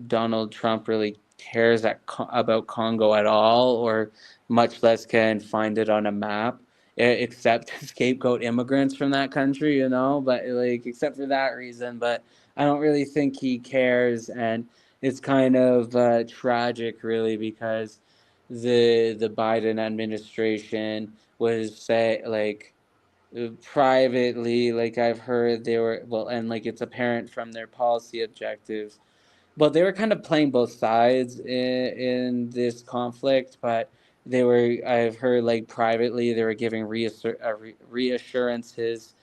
Donald Trump really cares about Congo at all, or much less can find it on a map, except to scapegoat immigrants from that country, But, like, except for that reason, but I don't really think he cares. And it's kind of tragic, really, because the Biden administration was say, like, privately, like, I've heard they were, well, and like, it's apparent from their policy objectives, well, they were kind of playing both sides in this conflict. But I've heard, like, privately, they were giving reassurances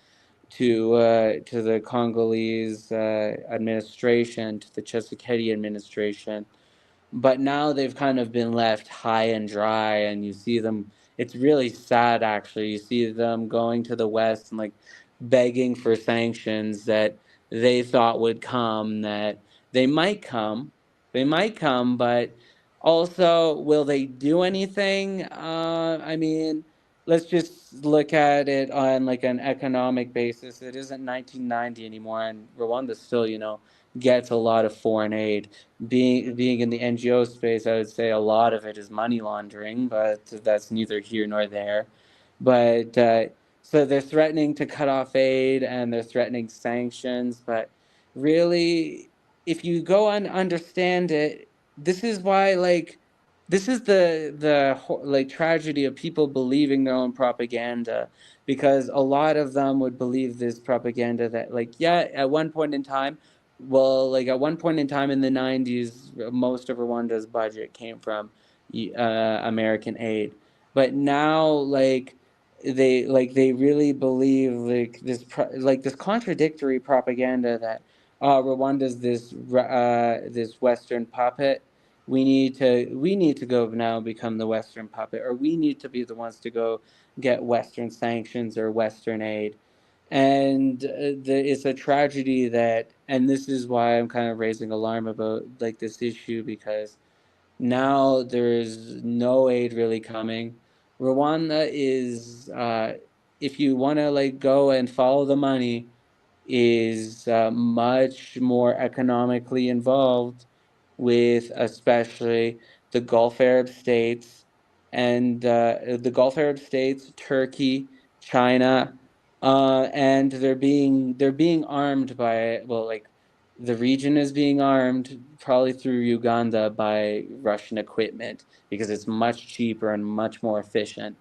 to the Congolese administration, to the Tshisekedi administration. But now they've kind of been left high and dry. And you see them, it's really sad, actually. You see them going to the West and, like, begging for sanctions that they thought would come, that they might come, but also, will they do anything? I mean, let's just look at it on like an economic basis. It isn't 1990 anymore, and Rwanda still, gets a lot of foreign aid. Being in the NGO space, I would say a lot of it is money laundering, but that's neither here nor there. But so they're threatening to cut off aid and they're threatening sanctions, but really, if you go and understand it, this is why this is the tragedy of people believing their own propaganda, because a lot of them would believe this propaganda that yeah, at one point in time, well, at one point in time in the 90s, most of Rwanda's budget came from American aid, but now they really believe this contradictory propaganda that Rwanda's this Western puppet. We need to go now become the Western puppet, or we need to be the ones to go get Western sanctions or Western aid. And it's a tragedy that, and this is why I'm kind of raising alarm about this issue, because now there's no aid really coming. Rwanda is, if you want to go and follow the money, is much more economically involved with especially the Gulf Arab states and the Gulf Arab states, Turkey, China, and they're being armed by, well, the region is being armed probably through Uganda by Russian equipment because it's much cheaper and much more efficient.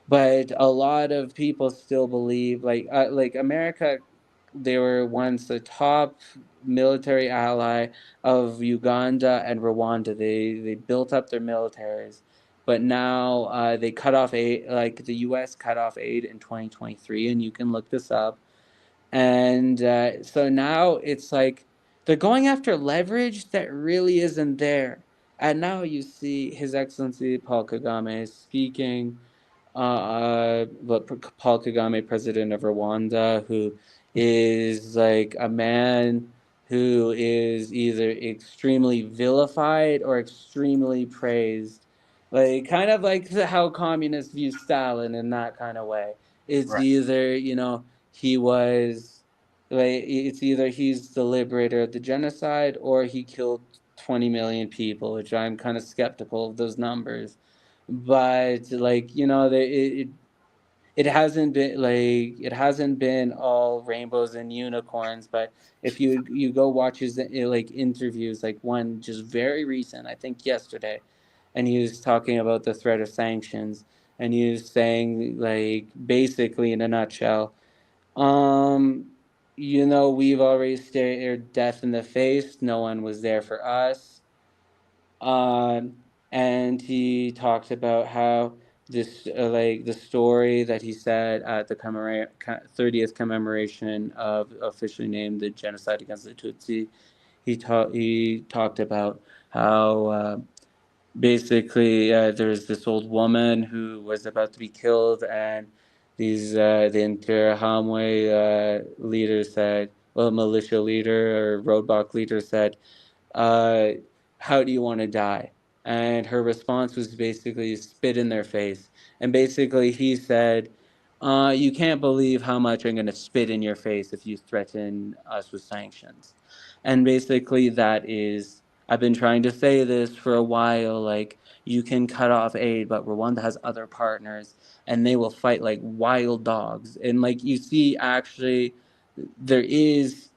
But a lot of people still believe America, they were once the top military ally of Uganda and Rwanda. They built up their militaries, but now they cut off aid. Like the U.S. cut off aid in 2023, and you can look this up. And so now it's like they're going after leverage that really isn't there. And now you see His Excellency Paul Kagame speaking, Paul Kagame, president of Rwanda, who is like a man who is either extremely vilified or extremely praised, like kind of like how communists view Stalin in that kind of way. It's Right. either he was it's either he's the liberator of the genocide or he killed 20 million people, which I'm kind of skeptical of those numbers. But it hasn't been all rainbows and unicorns. But if you go watch his interviews, like one just very recent, I think yesterday, and he was talking about the threat of sanctions, and he was saying, basically in a nutshell, um we've already stared death in the face. No one was there for us. um, and he talked about how this, the story that he said at the 30th commemoration of officially named the genocide against the Tutsi. He talked about how basically there's this old woman who was about to be killed, and the Interahamwe leader said, well, militia leader or roadblock leader said, uh, how do you want to die? And her response was basically spit in their face. And basically he said, you can't believe how much I'm going to spit in your face if you threaten us with sanctions. And basically that is, I've been trying to say this for a while, you can cut off aid, but Rwanda has other partners and they will fight like wild dogs. And you see, actually, there is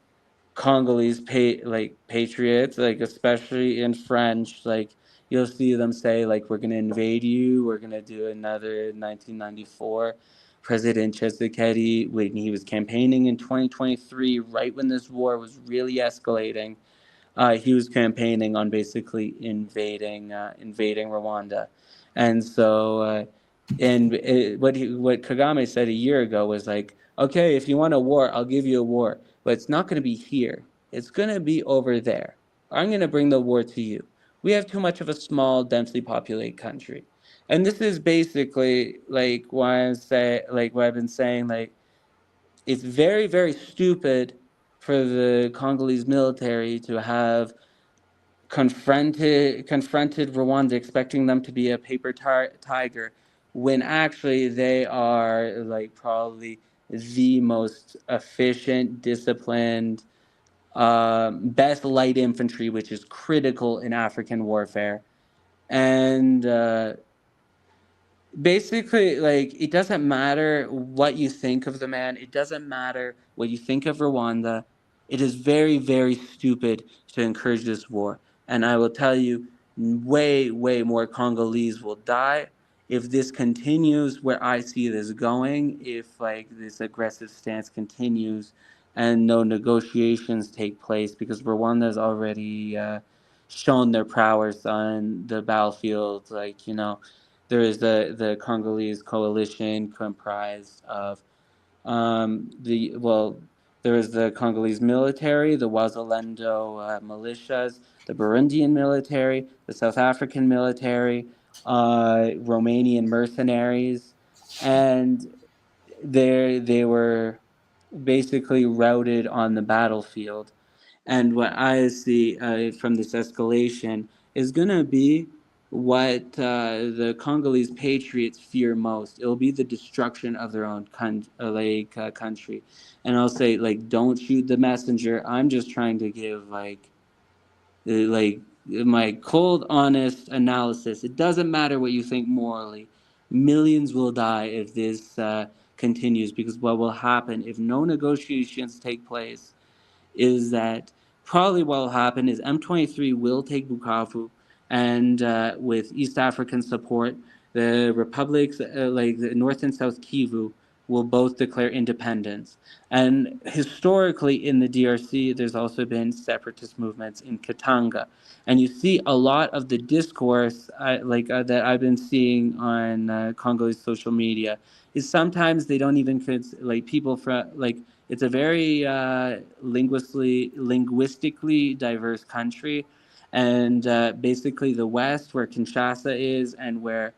Congolese patriots, especially in French, you'll see them say we're gonna invade you, we're gonna do another 1994. President Tshisekedi, when he was campaigning in 2023, right when this war was really escalating, he was campaigning on basically invading Rwanda. And so what Kagame said a year ago was okay, if you want a war, I'll give you a war, but it's not going to be here. It's going to be over there. I'm going to bring the war to you. We have too much of a small, densely populated country. And this is basically what I've been saying, it's very, very stupid for the Congolese military to have confronted Rwanda, expecting them to be a paper tiger, when actually they are like probably the most efficient, disciplined, best light infantry, which is critical in African warfare. And basically, like, it doesn't matter what you think of the man, it doesn't matter what you think of Rwanda. It is very, very stupid to encourage this war. And I will tell you, way, way more Congolese will die if this continues where I see this going, if like this aggressive stance continues and no negotiations take place, because Rwanda has already shown their prowess on the battlefield. Like, there is the Congolese coalition comprised of the well, there is the Congolese military, the Wazalendo militias, the Burundian military, the South African military, Romanian mercenaries, and they were basically routed on the battlefield. And what I see from this escalation is going to be what the Congolese patriots fear most. It'll be the destruction of their own country. And I'll say, like, don't shoot the messenger. I'm just trying to give like my cold, honest analysis. It doesn't matter what you think morally. Millions will die if this continues, because what will happen if no negotiations take place is that probably what will happen is M23 will take Bukavu, and with East African support, the republics like the North and South Kivu will both declare independence. And historically in the DRC, there's also been separatist movements in Katanga. And you see a lot of the discourse that I've been seeing on Congo's social media is sometimes they don't even like people from like it's a very linguistically diverse country, and basically the West, where Kinshasa is, and where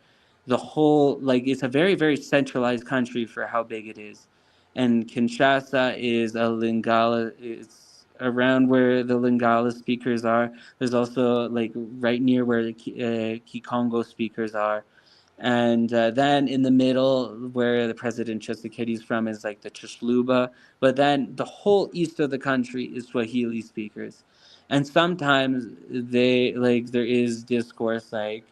the whole like it's a very very centralized country for how big it is, and Kinshasa is a Lingala. It's around where the Lingala speakers are. There's also like right near where the Kikongo speakers are, and then in the middle, where the President Tshisekedi is from, is like the Chishluba. But then the whole east of the country is Swahili speakers. And sometimes there is discourse like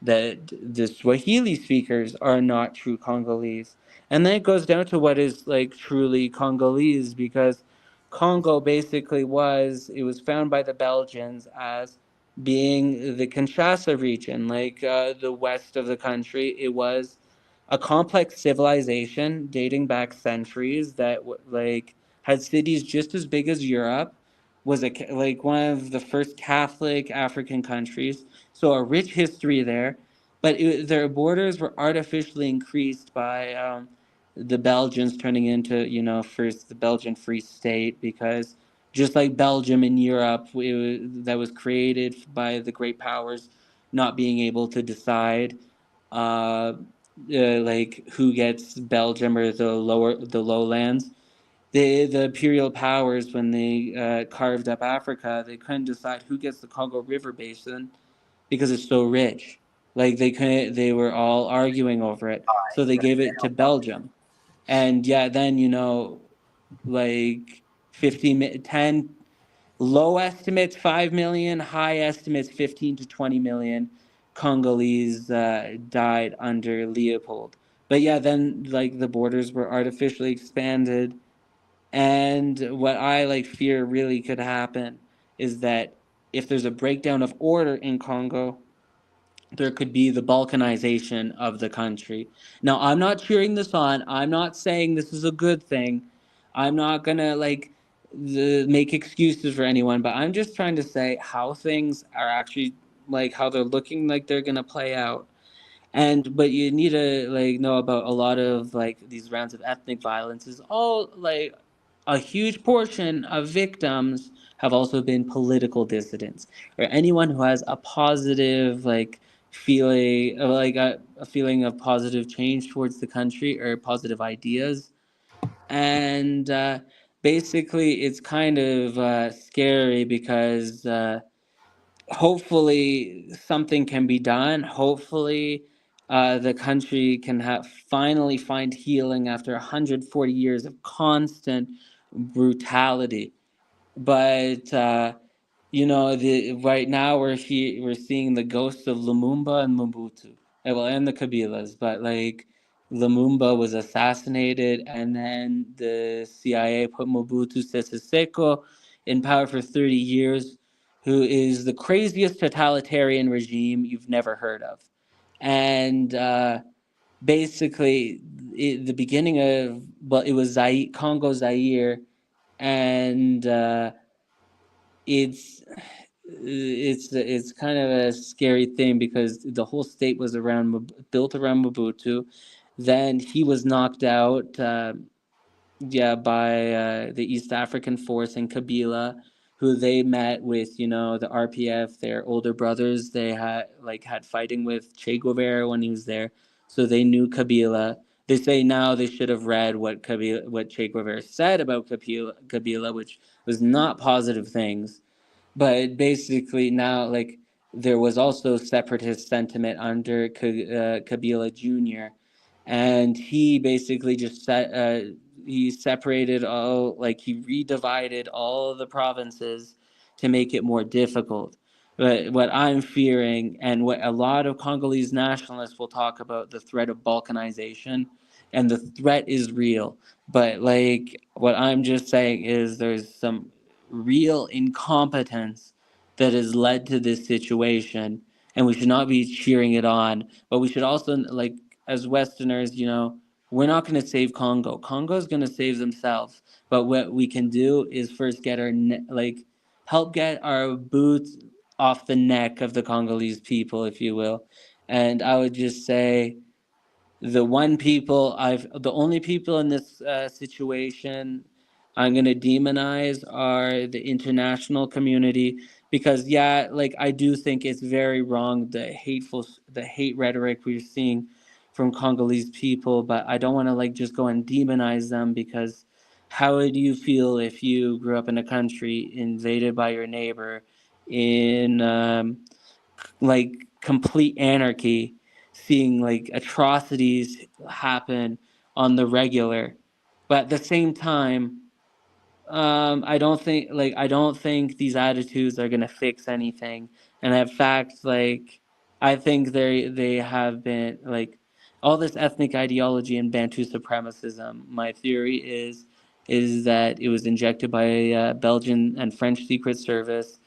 that the Swahili speakers are not true Congolese. And then it goes down to what is like truly Congolese, because Congo basically it was found by the Belgians as being the Kinshasa region, like the west of the country. It was a complex civilization dating back centuries that like had cities just as big as Europe. Was like one of the first Catholic African countries, so a rich history there. But their borders were artificially increased by the Belgians turning into first the Belgian Free State, because just like Belgium in Europe, that was created by the great powers not being able to decide like who gets Belgium or the lowlands. The imperial powers, when they carved up Africa, they couldn't decide who gets the Congo River basin because it's so rich. Like they were all arguing over it, so they gave it to Belgium. And yeah, then like 10 low estimates 5 million, high estimates 15 to 20 million Congolese died under Leopold. But yeah, then like the borders were artificially expanded, and what I like fear really could happen is that if there's a breakdown of order in Congo, there could be the balkanization of the country. Now, I'm not cheering this on. I'm not saying this is a good thing. I'm not gonna like make excuses for anyone, but I'm just trying to say how things are actually like how they're looking like they're gonna play out. And but you need to like know about a lot of like these rounds of ethnic violence is all like a huge portion of victims have also been political dissidents, or anyone who has a positive like feeling like a feeling of positive change towards the country or positive ideas. And basically it's kind of scary, because hopefully something can be done. Hopefully the country can finally find healing after 140 years of constant brutality. But the right now we're seeing the ghosts of Lumumba and Mobutu, and the Kabilas. But like Lumumba was assassinated, and then the CIA put Mobutu Sese Seko in power for 30 years, who is the craziest totalitarian regime you've never heard of, and basically the beginning of, well, it was Congo Zaire, and it's it's kind of a scary thing because the whole state was built around Mobutu. Then he was knocked out, by the East African force in Kabila, who they met with, the RPF, their older brothers. They had fighting with Che Guevara when he was there, so they knew Kabila. They say now they should have read what Che Guevara said about Kabila, which was not positive things. But basically now, like, there was also separatist sentiment under Kabila Jr., and he basically he separated all, like, he redivided all of the provinces to make it more difficult. But what I'm fearing, and what a lot of Congolese nationalists will talk about, the threat of balkanization, and the threat is real. But like, what I'm just saying is there's some real incompetence that has led to this situation, and we should not be cheering it on. But we should also, like, as Westerners, we're not going to save Congo. Congo's going to save themselves. But what we can do is first get help get our boots off the neck of the Congolese people, if you will. And I would just say the only people in this situation I'm going to demonize are the international community, because yeah, like, I do think it's very wrong, the hate rhetoric we're seeing from Congolese people. But I don't want to, like, just go and demonize them, because how would you feel if you grew up in a country invaded by your neighbor in like complete anarchy, seeing like atrocities happen on the regular? But at the same time, I don't think these attitudes are gonna fix anything. And in fact, like, I think they have been, like, all this ethnic ideology and Bantu supremacism. My theory is that it was injected by Belgian and French Secret Service,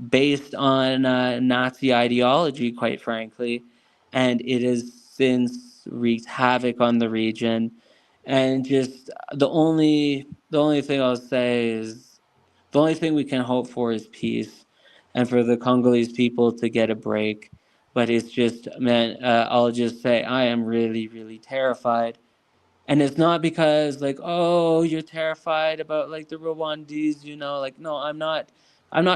based on Nazi ideology, quite frankly, and it has since wreaked havoc on the region. And just the only thing I'll say is, the only thing we can hope for is peace, and for the Congolese people to get a break. But it's just, man, I'll just say I am really, really terrified. And it's not because, like, oh, you're terrified about, like, the Rwandese, like, no, I'm not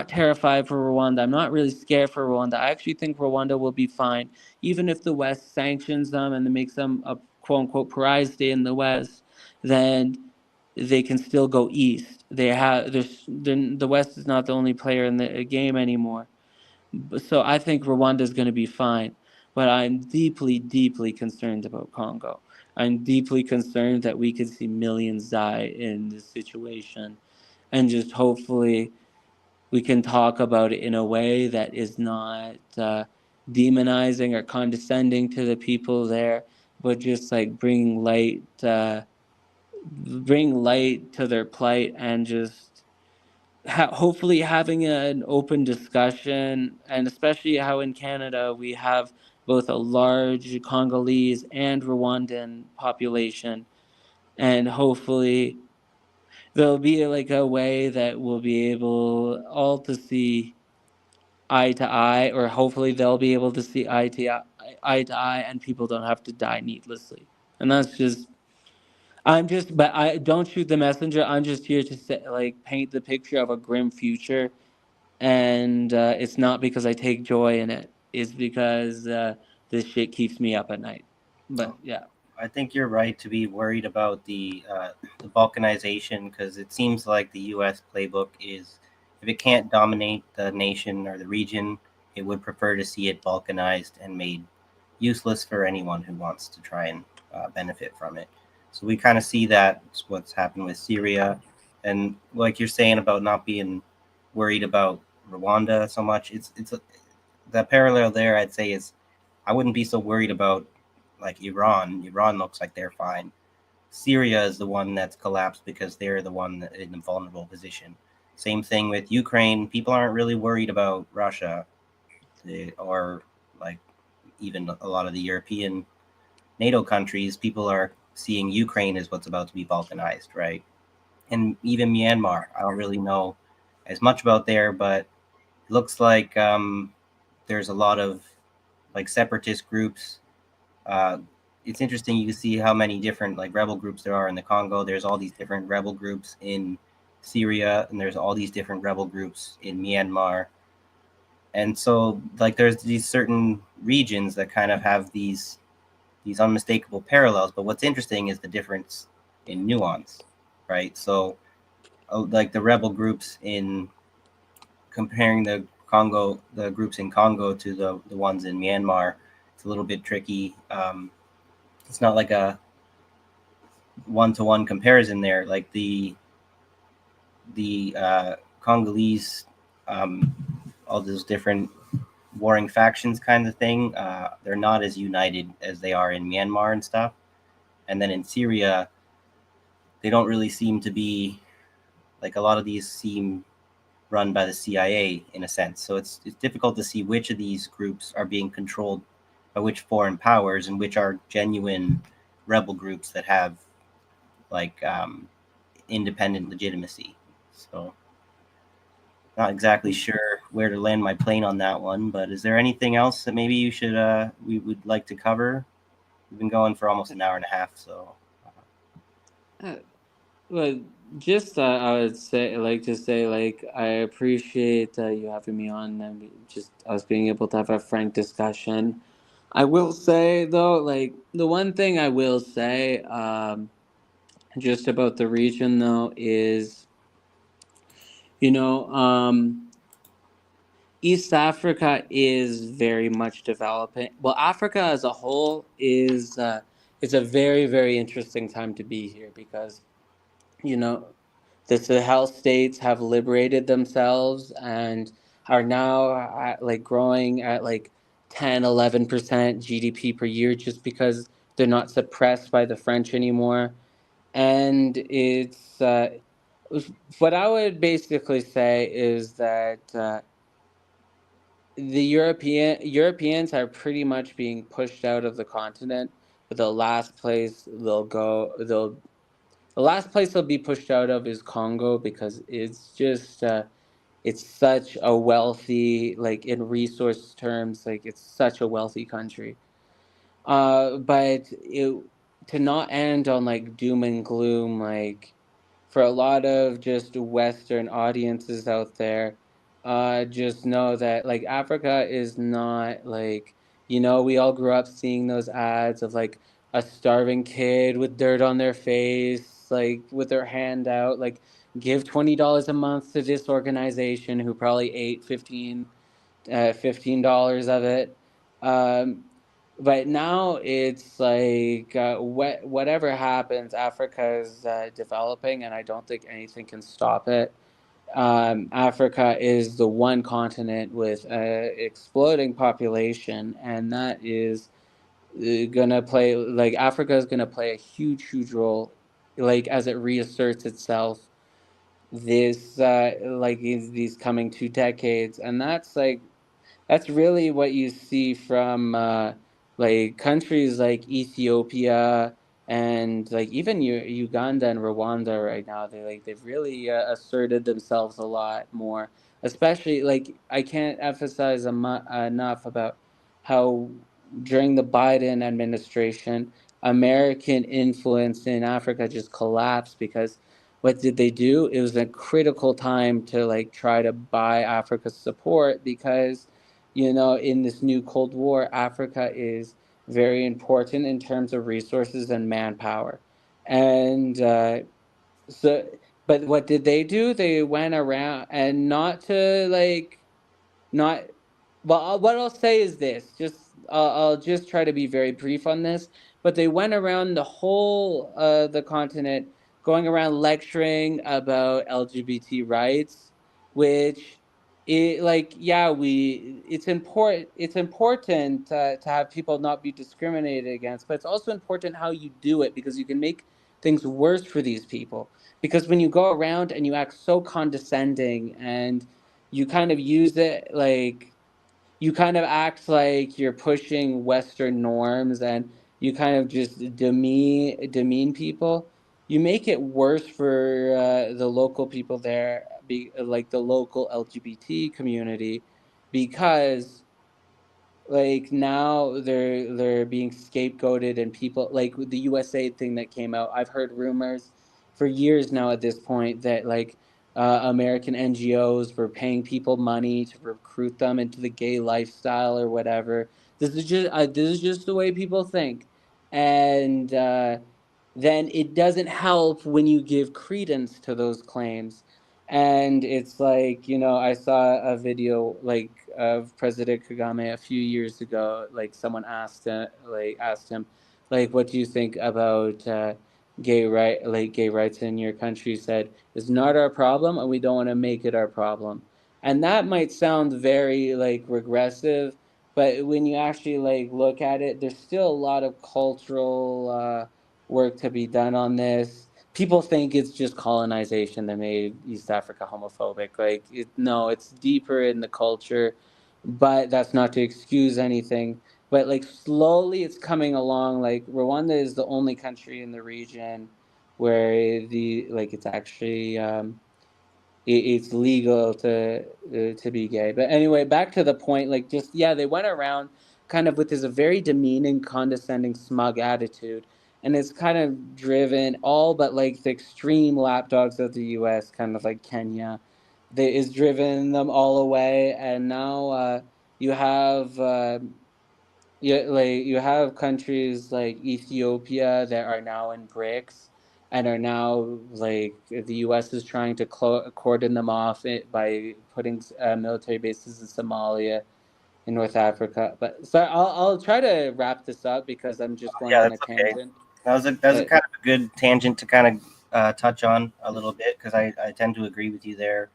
terrified for Rwanda. I'm not really scared for Rwanda. I actually think Rwanda will be fine, even if the West sanctions them and makes them a quote unquote pariah state in the West. Then they can still go east. The West is not the only player in the game anymore. So I think Rwanda is going to be fine. But I'm deeply, deeply concerned about Congo. I'm deeply concerned that we could see millions die in this situation. And just hopefully we can talk about it in a way that is not demonizing or condescending to the people there, but just like bring light to their plight, and just hopefully having an open discussion. And especially how in Canada we have both a large Congolese and Rwandan population, and hopefully there'll be like a way that we'll be able all to see eye to eye, or hopefully they'll be able to see eye to eye, and people don't have to die needlessly. And that's just, but I don't shoot the messenger. I'm just here to say, like, paint the picture of a grim future, and it's not because I take joy in it. It's because this shit keeps me up at night. But Well, yeah. I think you're right to be worried about the balkanization, because it seems like the U.S. playbook is, if it can't dominate the nation or the region, it would prefer to see it balkanized and made useless for anyone who wants to try and benefit from it. So we kind of see that what's happened with Syria, and like you're saying about not being worried about Rwanda so much. The parallel there. I'd say is I wouldn't be so worried about like Iran. Iran looks like they're fine. Syria is the one that's collapsed because they're the one that in a vulnerable position. Same thing with Ukraine. People aren't really worried about Russia or like even a lot of the European NATO countries. People are seeing Ukraine as what's about to be balkanized, right? And even Myanmar. I don't really know as much about there, but it looks like there's a lot of like separatist groups. Uh, it's interesting you see how many different like rebel groups there are in the Congo. There's all these different rebel groups in Syria, and there's all these different rebel groups in Myanmar. And so like there's these certain regions that kind of have these unmistakable parallels. But what's interesting is the difference in nuance, right? So like the rebel groups in comparing the groups in Congo to the ones in Myanmar, it's a little bit tricky. It's not like a one-to-one comparison there. Like the Congolese, um, all those different warring factions kind of thing, they're not as united as they are in Myanmar and stuff. And then in Syria, they don't really seem to be like a lot of these seem run by the CIA in a sense. So it's difficult to see which of these groups are being controlled by which foreign powers and which are genuine rebel groups that have like independent legitimacy. So not exactly sure where to land my plane on that one, but is there anything else that maybe you should we would like to cover? We've been going for almost an hour and a half, so Uh, well, just I would say like to say like I appreciate you having me on and just us being able to have a frank discussion. I will say though, like the one thing I will say, just about the region though is you know East Africa is very much developing. Well, Africa as a whole is it's a very very interesting time to be here because you know the Sahel states have liberated themselves and are now like growing at like 10, 11% GDP per year just because they're not suppressed by the French anymore. And it's what I would basically say is that the Europeans are pretty much being pushed out of the continent. But the last place they'll be pushed out of is Congo because it's just it's such a wealthy, like in resource terms, like it's such a wealthy country. But to not end on like doom and gloom, like for a lot of just Western audiences out there, just know that like Africa is not like we all grew up seeing those ads of like a starving kid with dirt on their face, like with their hand out, like give $20 a month to this organization who probably ate $15 of it. Um, but now it's like whatever happens, Africa's developing, and I don't think anything can stop it. Africa is the one continent with an exploding population, and that is gonna play like Africa is gonna play a huge, huge role, like as it reasserts itself this like in these coming 2 decades, and that's really what you see from like countries like Ethiopia and like even Uganda and Rwanda right now. They've really asserted themselves a lot more. Especially like I can't emphasize enough about how during the Biden administration, American influence in Africa just collapsed because what did they do? It was a critical time to like try to buy Africa's support because in this new Cold War, Africa is very important in terms of resources and manpower. And so, but what did they do? They went around and not Well, what I'll say is this: I'll just try to be very brief on this. But they went around the whole the continent, going around lecturing about LGBT rights, which it like yeah we it's important to have people not be discriminated against, but it's also important how you do it because you can make things worse for these people. Because when you go around and you act so condescending and you kind of use it like you kind of act like you're pushing Western norms and you kind of just demean people. You make it worse for the local people there, like the local LGBT community, because like now they're being scapegoated and people like with the USA thing that came out. I've heard rumors for years now at this point that like American NGOs were paying people money to recruit them into the gay lifestyle or whatever. This is just the way people think, and then it doesn't help when you give credence to those claims. And it's like, I saw a video like of President Kagame a few years ago. Like someone asked him, like, what do you think about gay rights in your country? He said, "It's not our problem, and we don't want to make it our problem." And that might sound very like regressive, but when you actually like look at it, there's still a lot of cultural work to be done on this. People think it's just colonization that made East Africa homophobic. No, it's deeper in the culture, but that's not to excuse anything. But like slowly, it's coming along. Like Rwanda is the only country in the region where it's actually it's legal to be gay. But anyway, back to the point. Like, just yeah, they went around kind of with this very demeaning, condescending, smug attitude, and it's kind of driven all but like the extreme lapdogs of the U.S., kind of like Kenya, that is driven them all away, and now you have. You have countries like Ethiopia that are now in BRICS and are now like the U.S. is trying to cordon them off by putting military bases in Somalia in North Africa. But so I'll try to wrap this up because I'm just going Yeah, on a that's okay. tangent. That was a But kind of a good tangent to kind of touch on a little bit because I tend to agree with you there.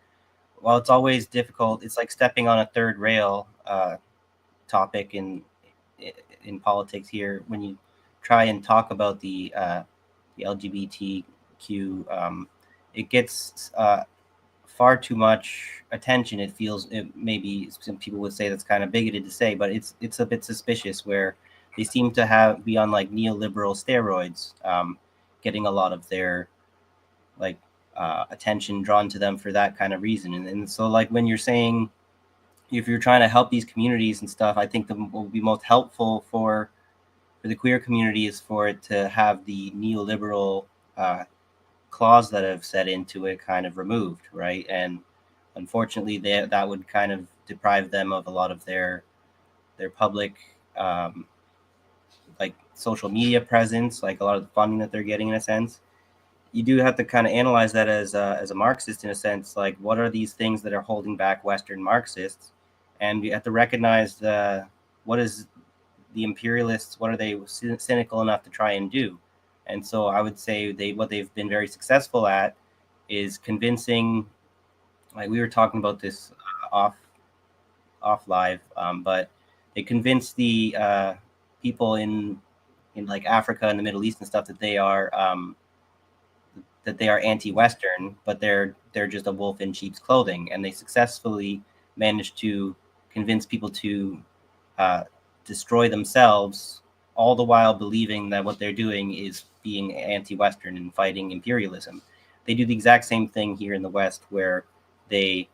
Well, it's always difficult. It's like stepping on a third rail topic in politics here when you try and talk about the LGBTQ. It gets far too much attention. It feels maybe some people would say that's kind of bigoted to say, but it's a bit suspicious where they seem to have be on like neoliberal steroids, getting a lot of their like attention drawn to them for that kind of reason. And so like when you're saying if you're trying to help these communities and stuff, I think the what would be most helpful for the queer community is for it to have the neoliberal uh, clause that have set into it kind of removed, right? And unfortunately, that would kind of deprive them of a lot of their public um, like social media presence, like a lot of the funding that they're getting in a sense. You do have to kind of analyze that as a Marxist in a sense, like what are these things that are holding back Western Marxists, and you have to recognize what is the imperialists, what are they cynical enough to try and do. And so I would say what they've been very successful at is convincing, like we were talking about this off live, but they convinced the people in like Africa and the Middle East and stuff that they are anti-Western, but they're just a wolf in sheep's clothing, and they successfully managed to convince people to uh, destroy themselves, all the while believing that what they're doing is being anti-Western and fighting imperialism. They do the exact same thing here in the West, where they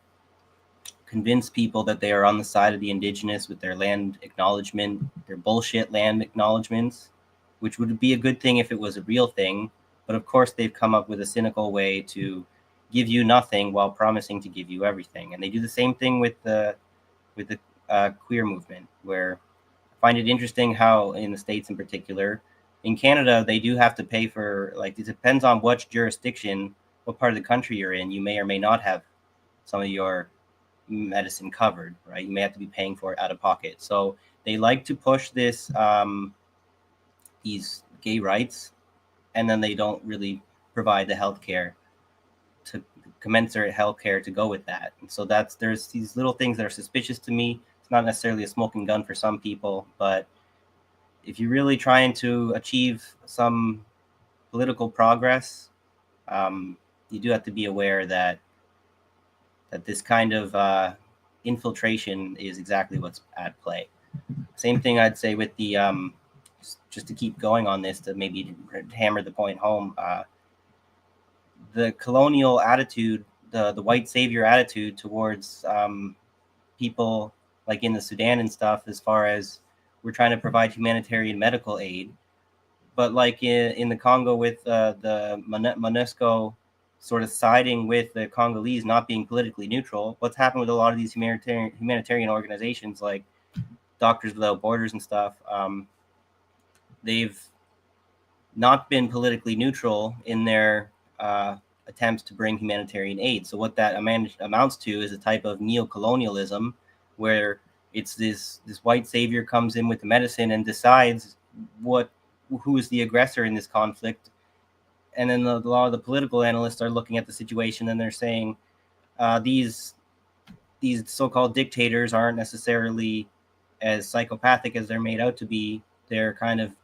convince people that they are on the side of the indigenous with their land acknowledgement, their bullshit land acknowledgements, which would be a good thing if it was a real thing. But of course, they've come up with a cynical way to give you nothing while promising to give you everything. And they do the same thing with the queer movement, where I find it interesting how in the States in particular, in Canada, they do have to pay for, like, it depends on what jurisdiction, what part of the country you're in. You may or may not have some of your medicine covered, right? You may have to be paying for it out of pocket. So they like to push these gay rights, and then they don't really provide the healthcare to commensurate healthcare to go with that. And so there's these little things that are suspicious to me. It's not necessarily a smoking gun for some people, but if you're really trying to achieve some political progress, um, you do have to be aware that this kind of infiltration is exactly what's at play. Same thing I'd say with the just to keep going on this to maybe hammer the point home. The colonial attitude, the white savior attitude towards people like in the Sudan and stuff, as far as we're trying to provide humanitarian medical aid, but like in the Congo with the MONUSCO sort of siding with the Congolese, not being politically neutral. What's happened with a lot of these humanitarian organizations like Doctors Without Borders and stuff? They've not been politically neutral in their attempts to bring humanitarian aid. So what that amounts to is a type of neo-colonialism where it's this white savior comes in with the medicine and decides who is the aggressor in this conflict. And then a lot of the political analysts are looking at the situation and they're saying these so-called dictators aren't necessarily as psychopathic as they're made out to be. They're kind of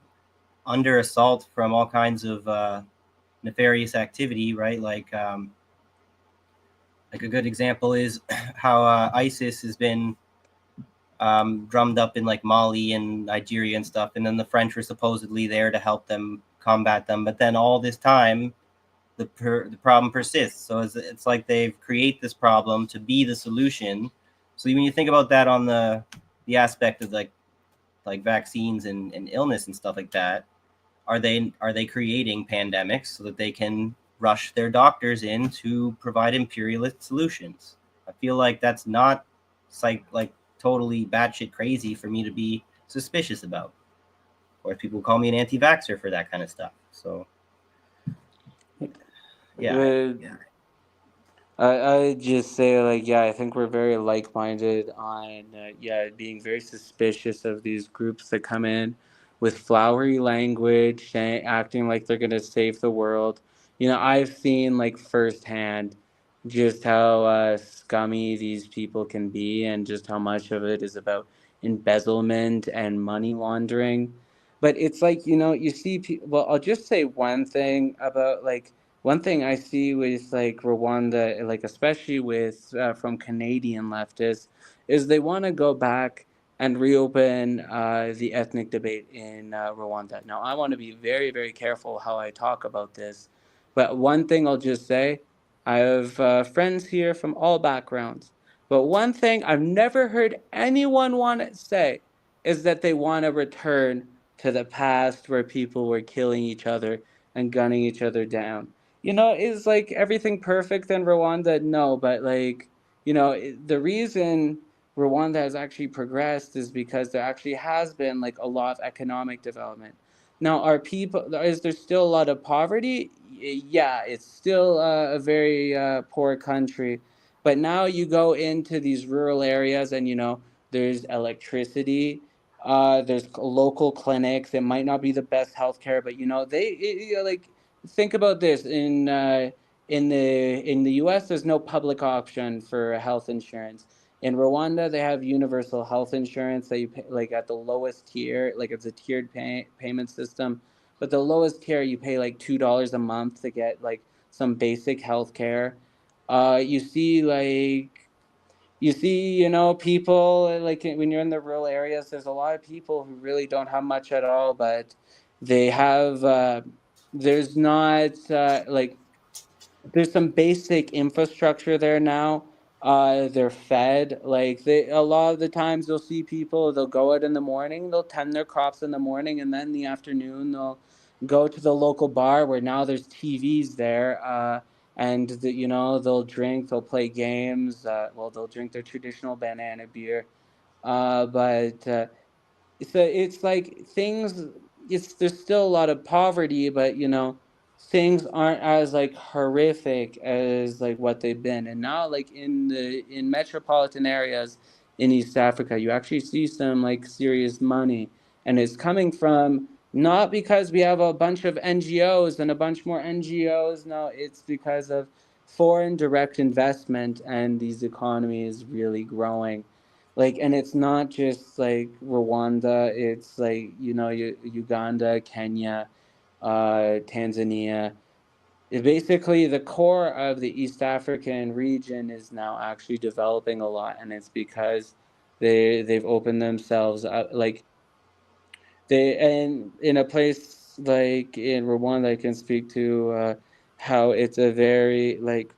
under assault from all kinds of nefarious activity, right? Like a good example is how ISIS has been drummed up in like Mali and Nigeria and stuff, and then the French were supposedly there to help them combat them, but then all this time the problem persists. So it's like they've created this problem to be the solution. So when you think about that on the aspect of like vaccines and illness and stuff like that, are they creating pandemics so that they can rush their doctors in to provide imperialist solutions? I feel like that's not like totally batshit crazy for me to be suspicious about. Or people call me an anti-vaxxer for that kind of stuff. So yeah, But I just say like yeah, I think we're very like minded on yeah being very suspicious of these groups that come in with flowery language, acting like they're gonna save the world. You know, I've seen like firsthand just how scummy these people can be, and just how much of it is about embezzlement and money laundering. But it's like you see people. Well, I'll just say one thing about like one thing I see with like Rwanda, like especially with from Canadian leftists, is they want to go back and reopen the ethnic debate in Rwanda. Now, I want to be very, very careful how I talk about this, but one thing I'll just say, I have friends here from all backgrounds, but one thing I've never heard anyone want to say is that they want to return to the past where people were killing each other and gunning each other down. Is like everything perfect in Rwanda? No, but like, the reason Rwanda has actually progressed is because there actually has been like a lot of economic development. Now, is there still a lot of poverty? Yeah, it's still a very poor country. But now you go into these rural areas and, there's electricity. There's local clinics. It might not be the best healthcare, but like think about this in the U.S. There's no public option for health insurance. In Rwanda, they have universal health insurance that you pay like at the lowest tier, like it's a tiered payment system. But the lowest tier, you pay like $2 a month to get like some basic health care. You see people like when you're in the rural areas, there's a lot of people who really don't have much at all, but they have there's not like there's some basic infrastructure there now. They're fed. Like a lot of the times you'll see people, they'll go out in the morning, they'll tend their crops in the morning, and then in the afternoon they'll go to the local bar where now there's TVs there. And they'll drink, they'll play games. Well, they'll drink their traditional banana beer. But it's like things. There's still a lot of poverty, but things aren't as like horrific as like what they've been. And now like in metropolitan areas in East Africa, you actually see some like serious money, and it's coming from not because we have a bunch of NGOs and a bunch more NGOs. No, it's because of foreign direct investment, and these economies really growing. Like, and it's not just like Rwanda, it's like, Uganda, Kenya, Tanzania. Basically, the core of the East African region is now actually developing a lot, and it's because they've opened themselves up. Like, they, and in a place like in Rwanda, I can speak to how it's a very like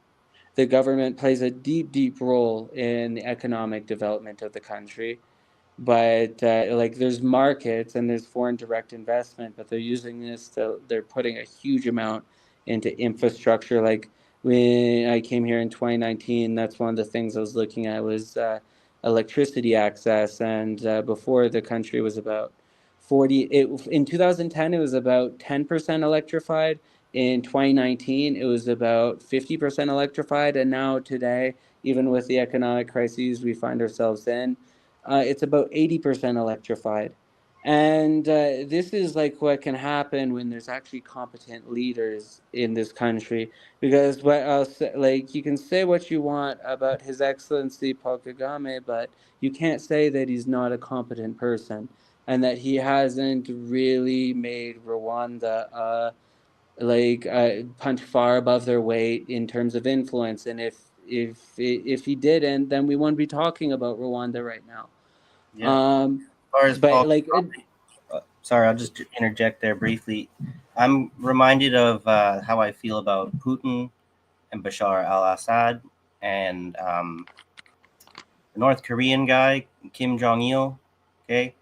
the government plays a deep role in the economic development of the country. But like, there's markets and there's foreign direct investment, but they're using this to, they're putting a huge amount into infrastructure. Like, when I came here in 2019, that's one of the things I was looking at was electricity access. And before, the country was about 40 it, in 2010 it was about 10% electrified. In 2019 it was about 50% electrified, and now today, even with the economic crises we find ourselves in, it's about 80% electrified. And this is like what can happen when there's actually competent leaders in this country. Because what else, like, you can say what you want about His Excellency Paul Kagame, but you can't say that he's not a competent person and that he hasn't really made Rwanda punch far above their weight in terms of influence. And if he didn't, then we wouldn't be talking about Rwanda right now. Yeah. Um, As far as but Paul, like, sorry, I'll just interject there briefly. I'm reminded of how I feel about Putin and Bashar al-Assad and the North Korean guy Kim Jong Il. Okay,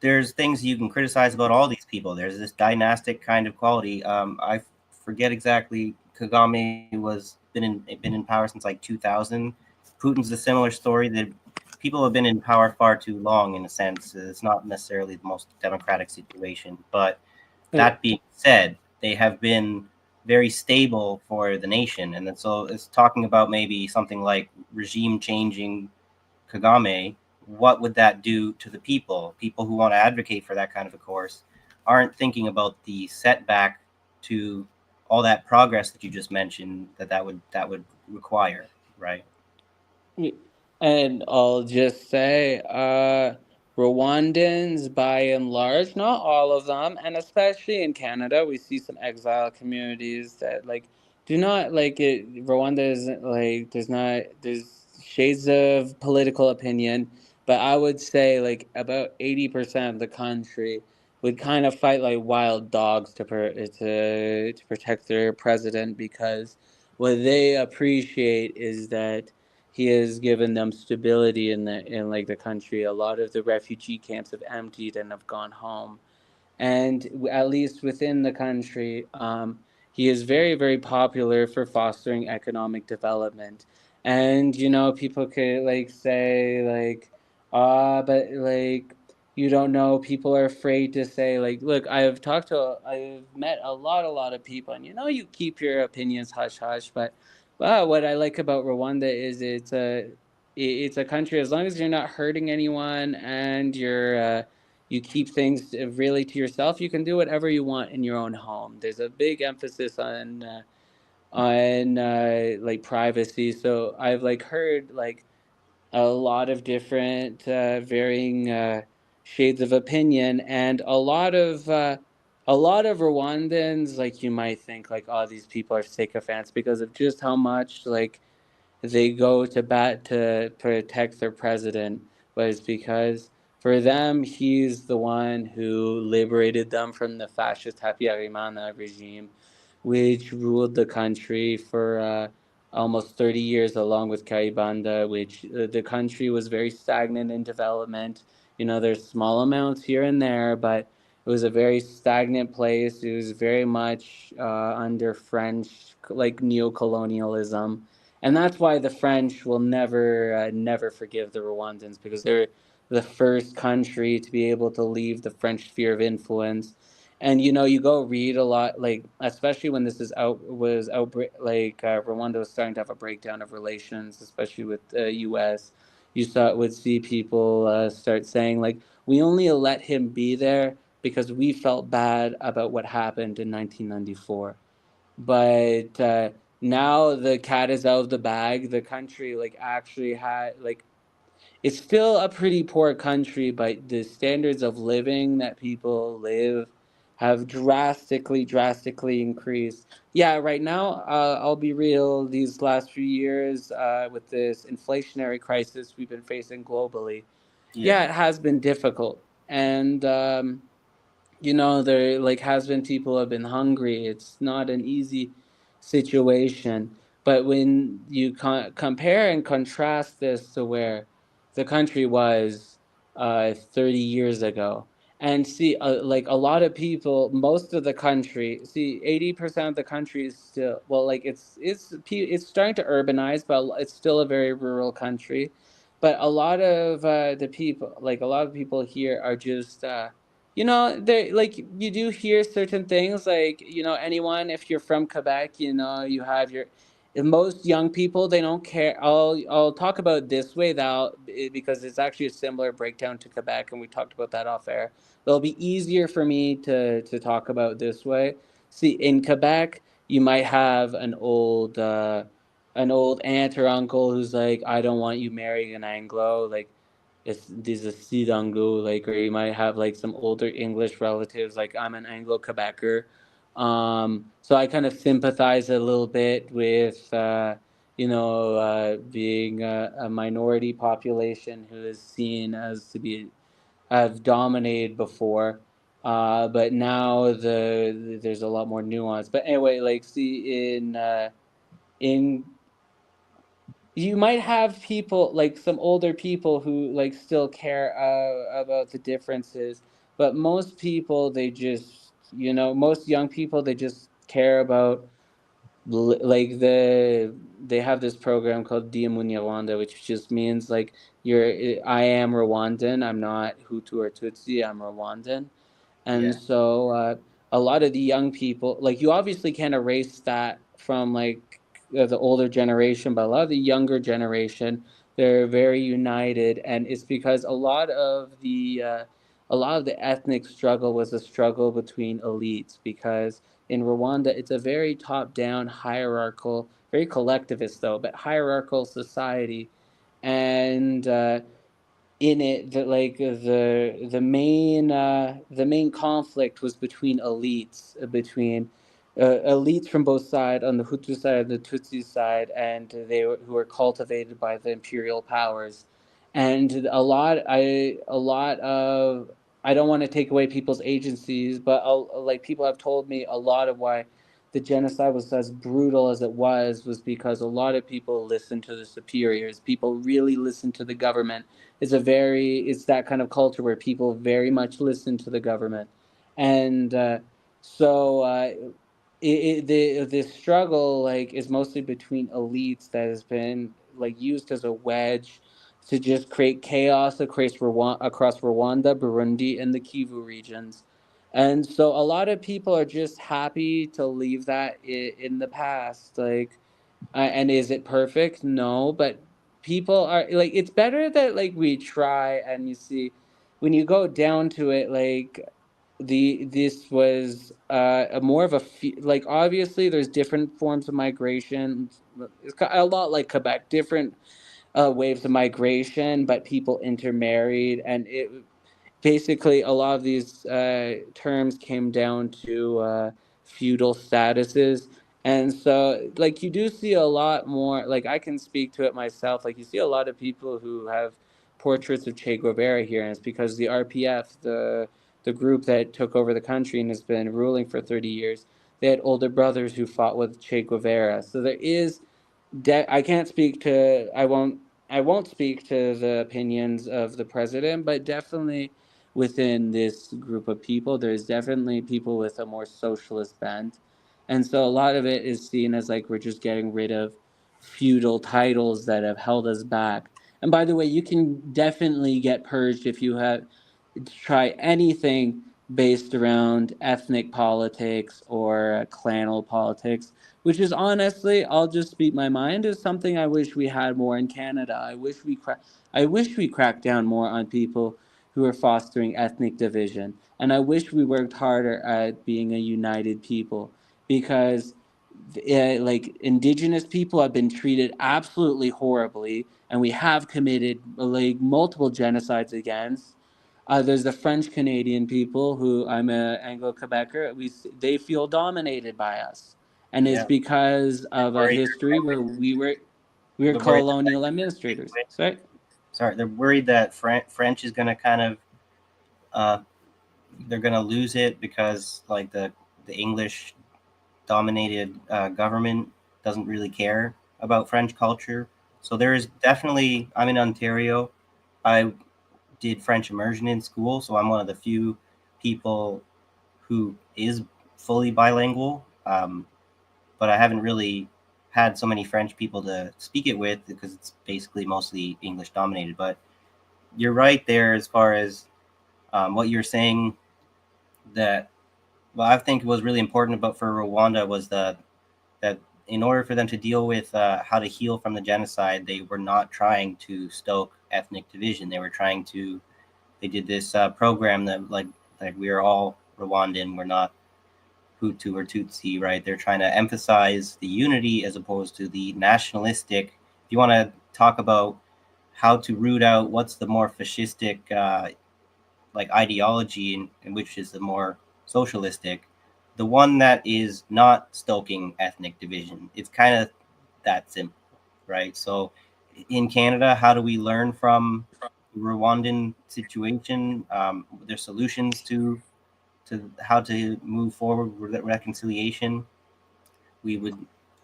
there's things you can criticize about all these people. There's this dynastic kind of quality. I forget exactly. Kagame was been in power since like 2000. Putin's a similar story. That people have been in power far too long. In a sense, it's not necessarily the most democratic situation. But uh, that being said, they have been very stable for the nation, and then so it's talking about maybe something like regime changing Kagame, what would that do to the people? People who want to advocate for that kind of a course aren't thinking about the setback to all that progress that you just mentioned that would require, right? and I'll just say, Rwandans, by and large, not all of them, and especially in Canada, we see some exile communities that like do not like it. Rwanda isn't like, there's shades of political opinion, but I would say like about 80% of the country would kind of fight like wild dogs to protect their president, because what they appreciate is that he has given them stability in like the country. A lot of the refugee camps have emptied and have gone home, and at least within the country, he is very popular for fostering economic development. And people could like say like, but like, you don't know, people are afraid to say like, look, I've met a lot of people, and you keep your opinions hush hush. But what I like about Rwanda is it's a country, as long as you're not hurting anyone and you keep things really to yourself, you can do whatever you want in your own home. There's a big emphasis on like privacy. So I've like heard like a lot of different varying shades of opinion, and a lot of Rwandans, like, you might think like, oh, these people are sycophants because of just how much like they go to bat to protect their president. But it's because for them, he's the one who liberated them from the fascist Habyarimana regime, which ruled the country for almost 30 years, along with Kaibanda, which the country was very stagnant in development. There's small amounts here and there, but it was a very stagnant place. It was very much under French, like, neo-colonialism, and that's why the French will never forgive the Rwandans, because they're the first country to be able to leave the French sphere of influence. And you go read a lot, like especially when this is out was outbreak, like Rwanda was starting to have a breakdown of relations, especially with the U.S. Would see people start saying like, we only let him be there because we felt bad about what happened in 1994. But now the cat is out of the bag. The country like actually had like, it's still a pretty poor country, but the standards of living that people live have drastically increased. Yeah, right now, I'll be real, these last few years, with this inflationary crisis we've been facing globally, Yeah. yeah, it has been difficult. And there like has been people who have been hungry. It's not an easy situation. But when you compare and contrast this to where the country was 30 years ago, and see, like a lot of people, most of the country, see, 80% of the country is still, well, like it's starting to urbanize, but it's still a very rural country. But a lot of the people, like a lot of people here are just they like, you do hear certain things, like anyone, if you're from Quebec, you have your, most young people, they don't care. I'll talk about it this way, because it's actually a similar breakdown to Quebec, and we talked about that off air. It'll be easier for me to talk about this way. See, in Quebec, you might have an old aunt or uncle who's like, I don't want you marrying an Anglo, like, it's this is Sidangu, like, or you might have like some older English relatives, like, I'm an Anglo Quebecer. So I kind of sympathize a little bit with being a minority population who is seen as to be have dominated before. But now there's a lot more nuance. But anyway, like, see, in you might have people, like some older people, who like still care about the differences, but most people, they just, most young people, they just care about, like, they have this program called Diamunya Rwanda, which just means like, I am Rwandan, I'm not Hutu or Tutsi, I'm Rwandan. And Yeah. so a lot of the young people, like, you obviously can't erase that from like the older generation, but a lot of the younger generation, they're very united. And it's because a lot of the ethnic struggle was a struggle between elites, because in Rwanda it's a very top down, hierarchical, very collectivist though, but hierarchical society. And in it, that like the main conflict was between elites from both sides, on the Hutu side and the Tutsi side, and who were cultivated by the imperial powers. And a lot of, I don't want to take away people's agencies, but like, people have told me a lot of why the genocide was as brutal as it was because a lot of people listened to the superiors. People really listened to the government. It's that kind of culture where people very much listen to the government. And so the struggle, like, is mostly between elites that has been like used as a wedge to just create chaos across Rwanda, Burundi, and the Kivu regions. And so a lot of people are just happy to leave that in the past. Like, and is it perfect? No, but people are like, it's better that like we try. And you see, when you go down to it, like, this was a more of like, obviously there's different forms of migration. It's a lot like Quebec, different waves of migration, but people intermarried, and it basically a lot of these terms came down to feudal statuses. And so, like, you do see a lot more, like, I can speak to it myself, like, you see a lot of people who have portraits of Che Guevara here, and it's because the RPF, the group that took over the country and has been ruling for 30 years, they had older brothers who fought with Che Guevara. So there is I can't speak to I won't speak to the opinions of the president, but definitely within this group of people, there's definitely people with a more socialist bent. And so a lot of it is seen as like, we're just getting rid of feudal titles that have held us back. And by the way, you can definitely get purged if you have try anything based around ethnic politics or clanal politics, which is honestly, I'll just speak my mind, is something I wish we had more in Canada. I wish we cracked down more on people who are fostering ethnic division, and I wish we worked harder at being a united people, because like indigenous people have been treated absolutely horribly, and we have committed like multiple genocides against. There's the French Canadian people who, I'm a Anglo Quebecer. They feel dominated by us, and it's Yeah, because of a worried. history where we were They're worried. colonial administrators. Sorry. Sorry, they're worried that French is going to kind of uh, they're going to lose it because like the English dominated government doesn't really care about French culture. So there is definitely. I'm in Ontario. I did French immersion in school, so I'm one of the few people who is fully bilingual. But I haven't really had so many French people to speak it with because it's basically mostly English dominated. But you're right there as far as what you're saying that well, I think was really important about for Rwanda was that in order for them to deal with how to heal from the genocide, they were not trying to stoke ethnic division. They did this program that like we are all Rwandan. We're not Hutu or Tutsi, right? They're trying to emphasize the unity as opposed to the nationalistic. If you want to talk about how to root out what's the more fascistic like ideology and which is the more socialistic, the one that is not stoking ethnic division. It's kind of that simple, right? So in Canada, how do we learn from the Rwandan situation? Their solutions to how to move forward with reconciliation. We would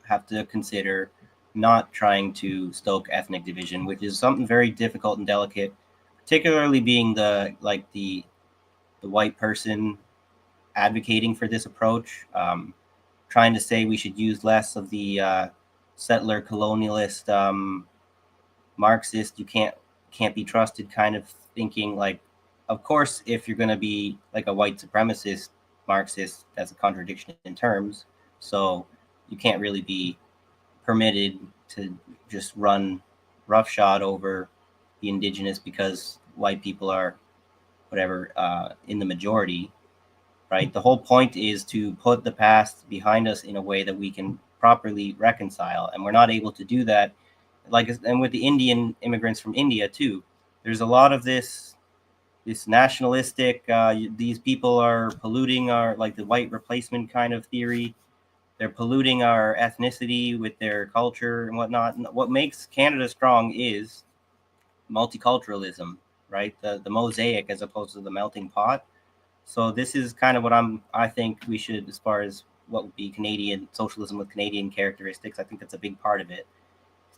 have to consider not trying to stoke ethnic division, which is something very difficult and delicate, particularly being the white person advocating for this approach, trying to say we should use less of the settler colonialist Marxist, you can't be trusted kind of thinking. Like, of course, if you're going to be like a white supremacist Marxist, that's a contradiction in terms. So you can't really be permitted to just run roughshod over the indigenous because white people are whatever in the majority, right? The whole point is to put the past behind us in a way that we can properly reconcile, and we're not able to do that. Like, and with the Indian immigrants from India too, there's a lot of this nationalistic. These people are polluting our like the white replacement kind of theory. They're polluting our ethnicity with their culture and whatnot. What makes Canada strong is multiculturalism, right? The mosaic as opposed to the melting pot. So this is kind of what I think we should, as far as what would be Canadian socialism with Canadian characteristics. I think that's a big part of it,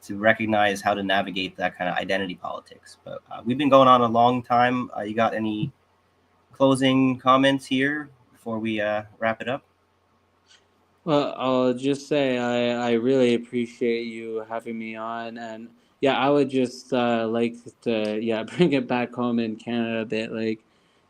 to recognize how to navigate that kind of identity politics. But we've been going on a long time. You got any closing comments here before we wrap it up? Well, I'll just say I really appreciate you having me on, and yeah, I would just like to bring it back home in Canada a bit. Like,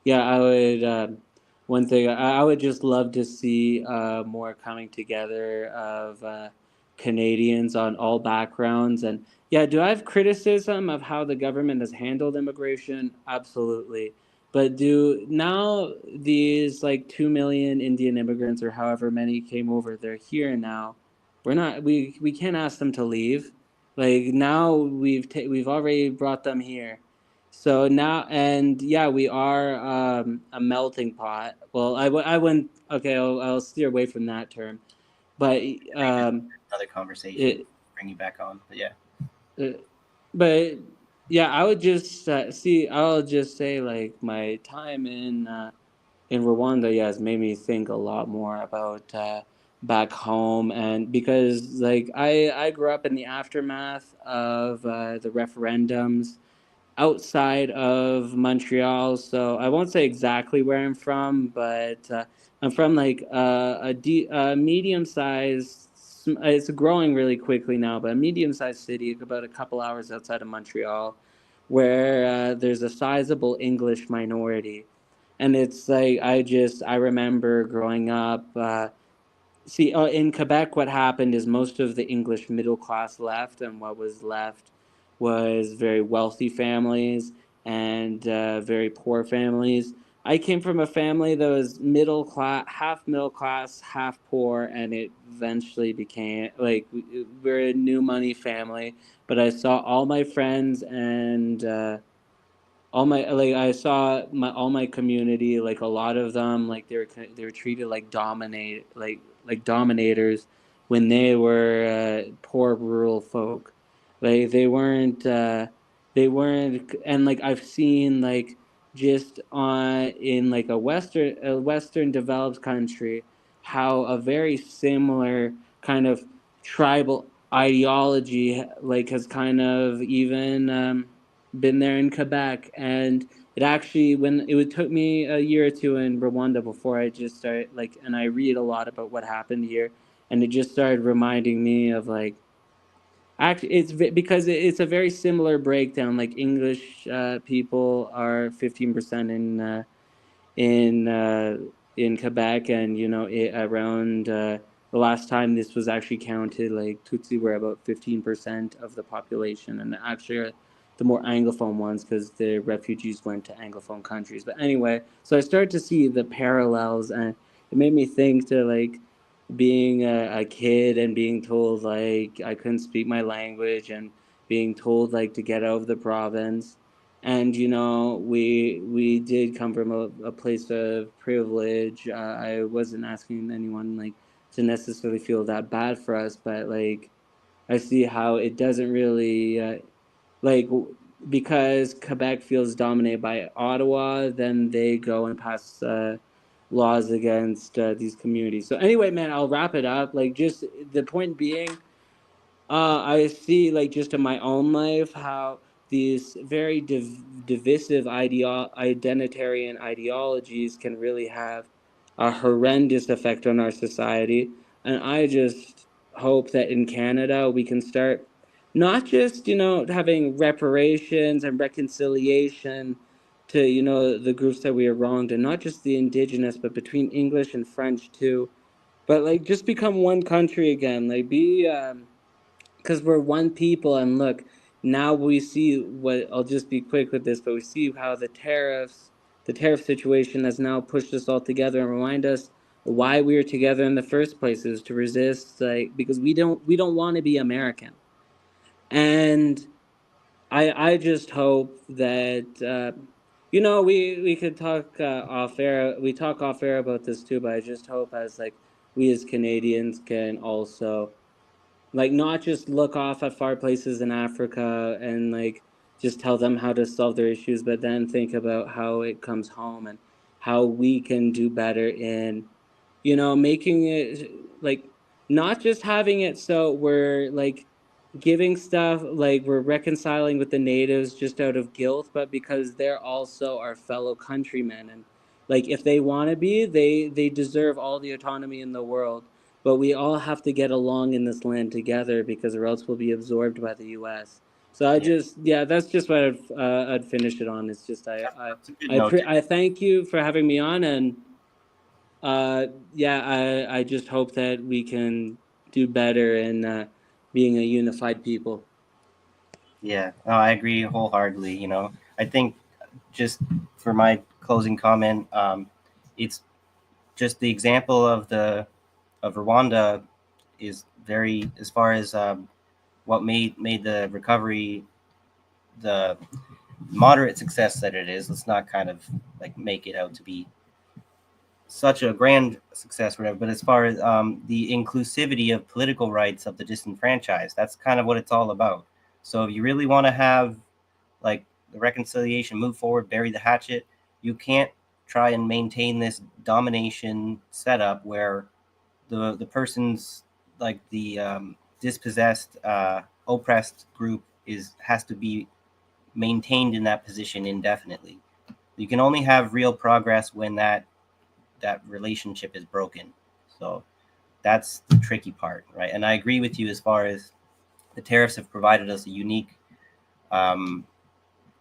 yeah, I would one thing I would just love to see more coming together of Canadians on all backgrounds, and yeah, do I have criticism of how the government has handled immigration? Absolutely. But do now these like 2 million Indian immigrants or however many came over, they're here now. We can't ask them to leave. Like now we've already brought them here. So now, and yeah, we are a melting pot. Well, I wouldn't, okay, I'll steer away from that term. But Revisit um another conversation, it bring you back on. But yeah, uh, but yeah, I would just I'll just say like my time in Rwanda, yeah, has made me think a lot more about back home, and because like I grew up in the aftermath of the referendums outside of Montreal, so I won't say exactly where I'm from, but I'm from like a medium sized. It's growing really quickly now, but a medium sized city about a couple hours outside of Montreal, where there's a sizable English minority, And it's like I remember growing up. See, in Quebec, what happened is most of the English middle class left, and what was left was very wealthy families and very poor families. I came from a family that was middle class, half poor, and it eventually became like we're a new money family. But I saw all my friends and all my like I saw my all my community, like a lot of them, like they were treated like dominators when they were poor rural folk. Like they weren't, and like I've seen like just on in like a western developed country how a very similar kind of tribal ideology like has kind of even been there in Quebec, and it actually when it would took me a year or two in Rwanda before I just started like, and I read a lot about what happened here, and it just started reminding me of like actually because it's a very similar breakdown. Like English people are 15% in uh, in Quebec, and around the last time this was actually counted, like Tutsi were about 15% of the population, and actually the more anglophone ones because the refugees went to anglophone countries. But anyway, so I started to see the parallels, and it made me think to like being a kid and being told like I couldn't speak my language and being told like to get out of the province. And we did come from a place of privilege. I wasn't asking anyone like to necessarily feel that bad for us, but like I see how it doesn't really like because Quebec feels dominated by Ottawa, then they go and pass laws against these communities. So anyway, man, I'll wrap it up. Like just the point being, I see, like, just in my own life, how these very divisive identitarian ideologies can really have a horrendous effect on our society. And I just hope that in Canada we can start not just, having reparations and reconciliation to, the groups that we are wronged, and not just the Indigenous, but between English and French too. But, like, just become one country again. Like, be, because we're one people. And look, now we see what, I'll just be quick with this, but we see how the tariff situation has now pushed us all together and remind us why we were together in the first place, is to resist, like, because we don't want to be American. And I just hope that we could talk off air. We talk off air about this too, but I just hope as like we as Canadians can also like not just look off at far places in Africa and like just tell them how to solve their issues, but then think about how it comes home and how we can do better in, making it like not just having it so we're like giving stuff like we're reconciling with the natives just out of guilt, but because they're also our fellow countrymen. And like if they want to be, they deserve all the autonomy in the world, but we all have to get along in this land together, because or else we'll be absorbed by the U.S. So Yeah, that's just what I'd finish it on. It's just that's a good note to. I thank you for having me on, and yeah, I just hope that we can do better in being a unified people. Yeah, no, I agree wholeheartedly. I think just for my closing comment, it's just the example of Rwanda is very as far as what made the recovery the moderate success that it is. Let's not kind of like make it out to be such a grand success, whatever. But as far as the inclusivity of political rights of the disenfranchised, that's kind of what it's all about. So if you really want to have like the reconciliation, move forward, bury the hatchet, you can't try and maintain this domination setup where the person's like the dispossessed, oppressed group has to be maintained in that position indefinitely. You can only have real progress when that relationship is broken. So that's the tricky part, right? And I agree with you as far as the tariffs have provided us a unique kind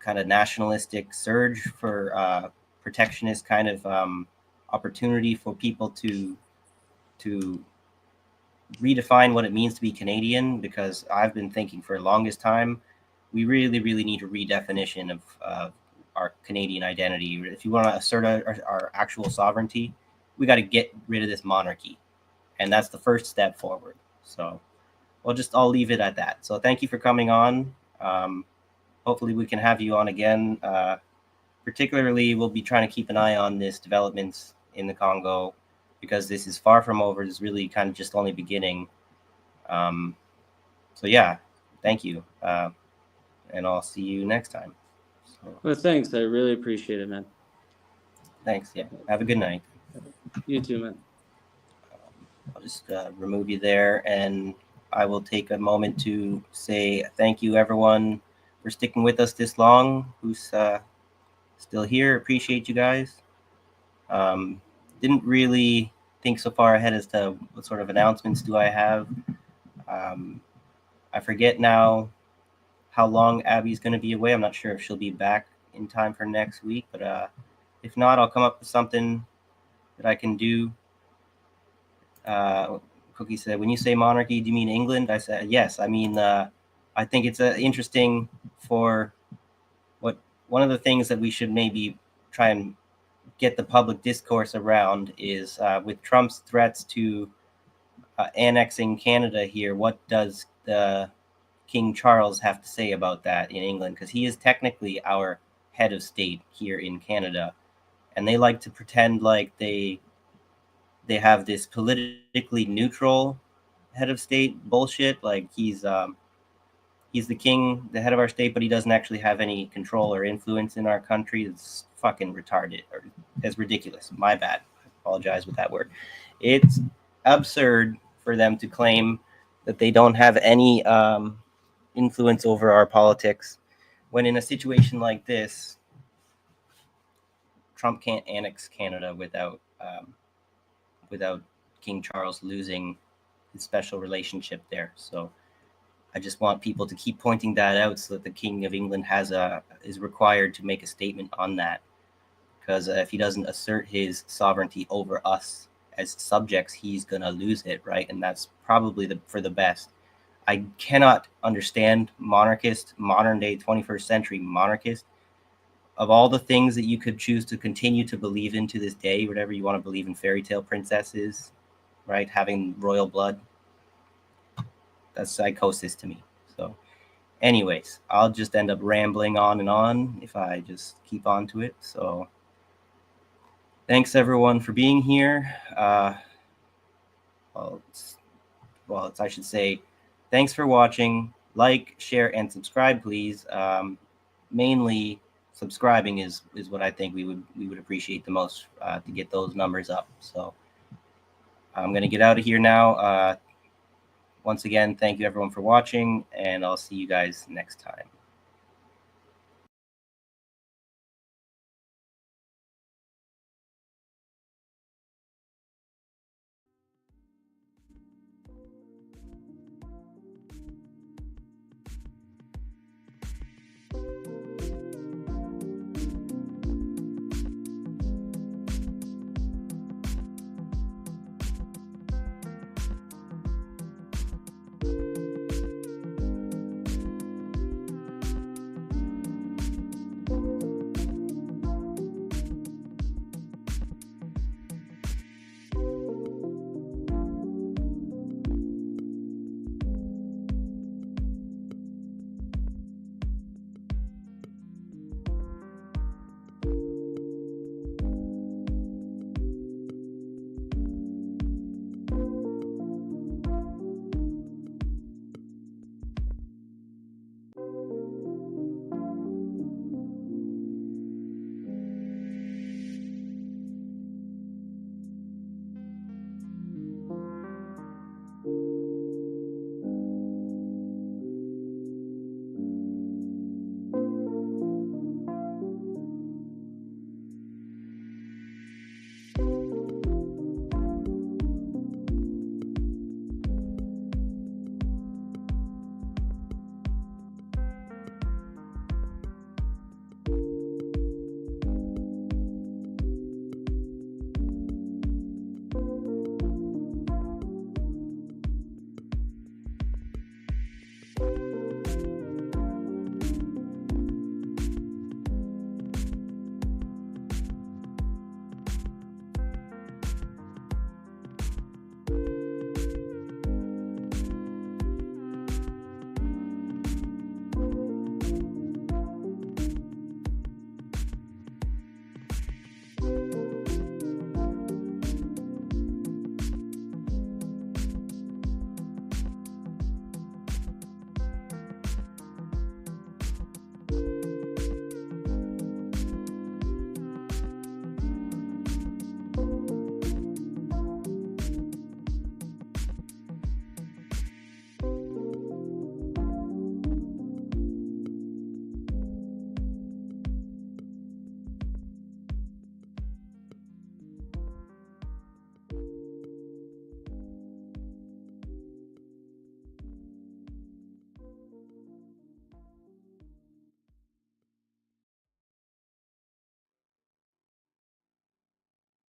of nationalistic surge for protectionist kind of opportunity for people to redefine what it means to be Canadian, because I've been thinking for the longest time we really, really need a redefinition of our Canadian identity. If you want to assert our actual sovereignty, we got to get rid of this monarchy, and that's the first step forward. So I'll leave it at that. So thank you for coming on. Hopefully we can have you on again. Particularly, we'll be trying to keep an eye on this developments in the Congo, because this is far from over. It's really kind of just only beginning. Um, so yeah, thank you, and I'll see you next time. So, Well, thanks. I really appreciate it, man. thanks. Yeah, have a good night. You too, man. I'll just remove you there, and I will take a moment to say thank you, everyone, for sticking with us this long. Who's still here? Appreciate you guys. Um, didn't really think so far ahead as to what sort of announcements do I have. Um, I forget now how long Abby's going to be away. I'm not sure if she'll be back in time for next week, but if not, I'll come up with something that I can do. Cookie said, "When you say monarchy, do you mean England?" I said, "Yes. I mean, I think it's interesting for what one of the things that we should maybe try and get the public discourse around is with Trump's threats to annexing Canada here. What does the King Charles have to say about that in England? Because he is technically our head of state here in Canada, and they like to pretend like they have this politically neutral head of state bullshit. Like he's the king, the head of our state, but he doesn't actually have any control or influence in our country. It's fucking retarded, or it's ridiculous. My bad. I apologize with that word. It's absurd for them to claim that they don't have any influence over our politics, when in a situation like this, Trump can't annex Canada without King Charles losing his special relationship there. So I just want people to keep pointing that out, so that the King of England is required to make a statement on that. Because if he doesn't assert his sovereignty over us as subjects, he's gonna lose it, right? And that's probably for the best. I cannot understand modern day 21st century monarchist. Of all the things that you could choose to continue to believe in to this day, whatever you want to believe in, fairy tale princesses, right? Having royal blood, that's psychosis to me. So, anyways, I'll just end up rambling on if I just keep on to it. So, thanks everyone for being here. I should say, thanks for watching. Like, share, and subscribe, please. Mainly, subscribing is what I think we would appreciate the most to get those numbers up. So, I'm gonna get out of here now. Once again, thank you everyone for watching, and I'll see you guys next time.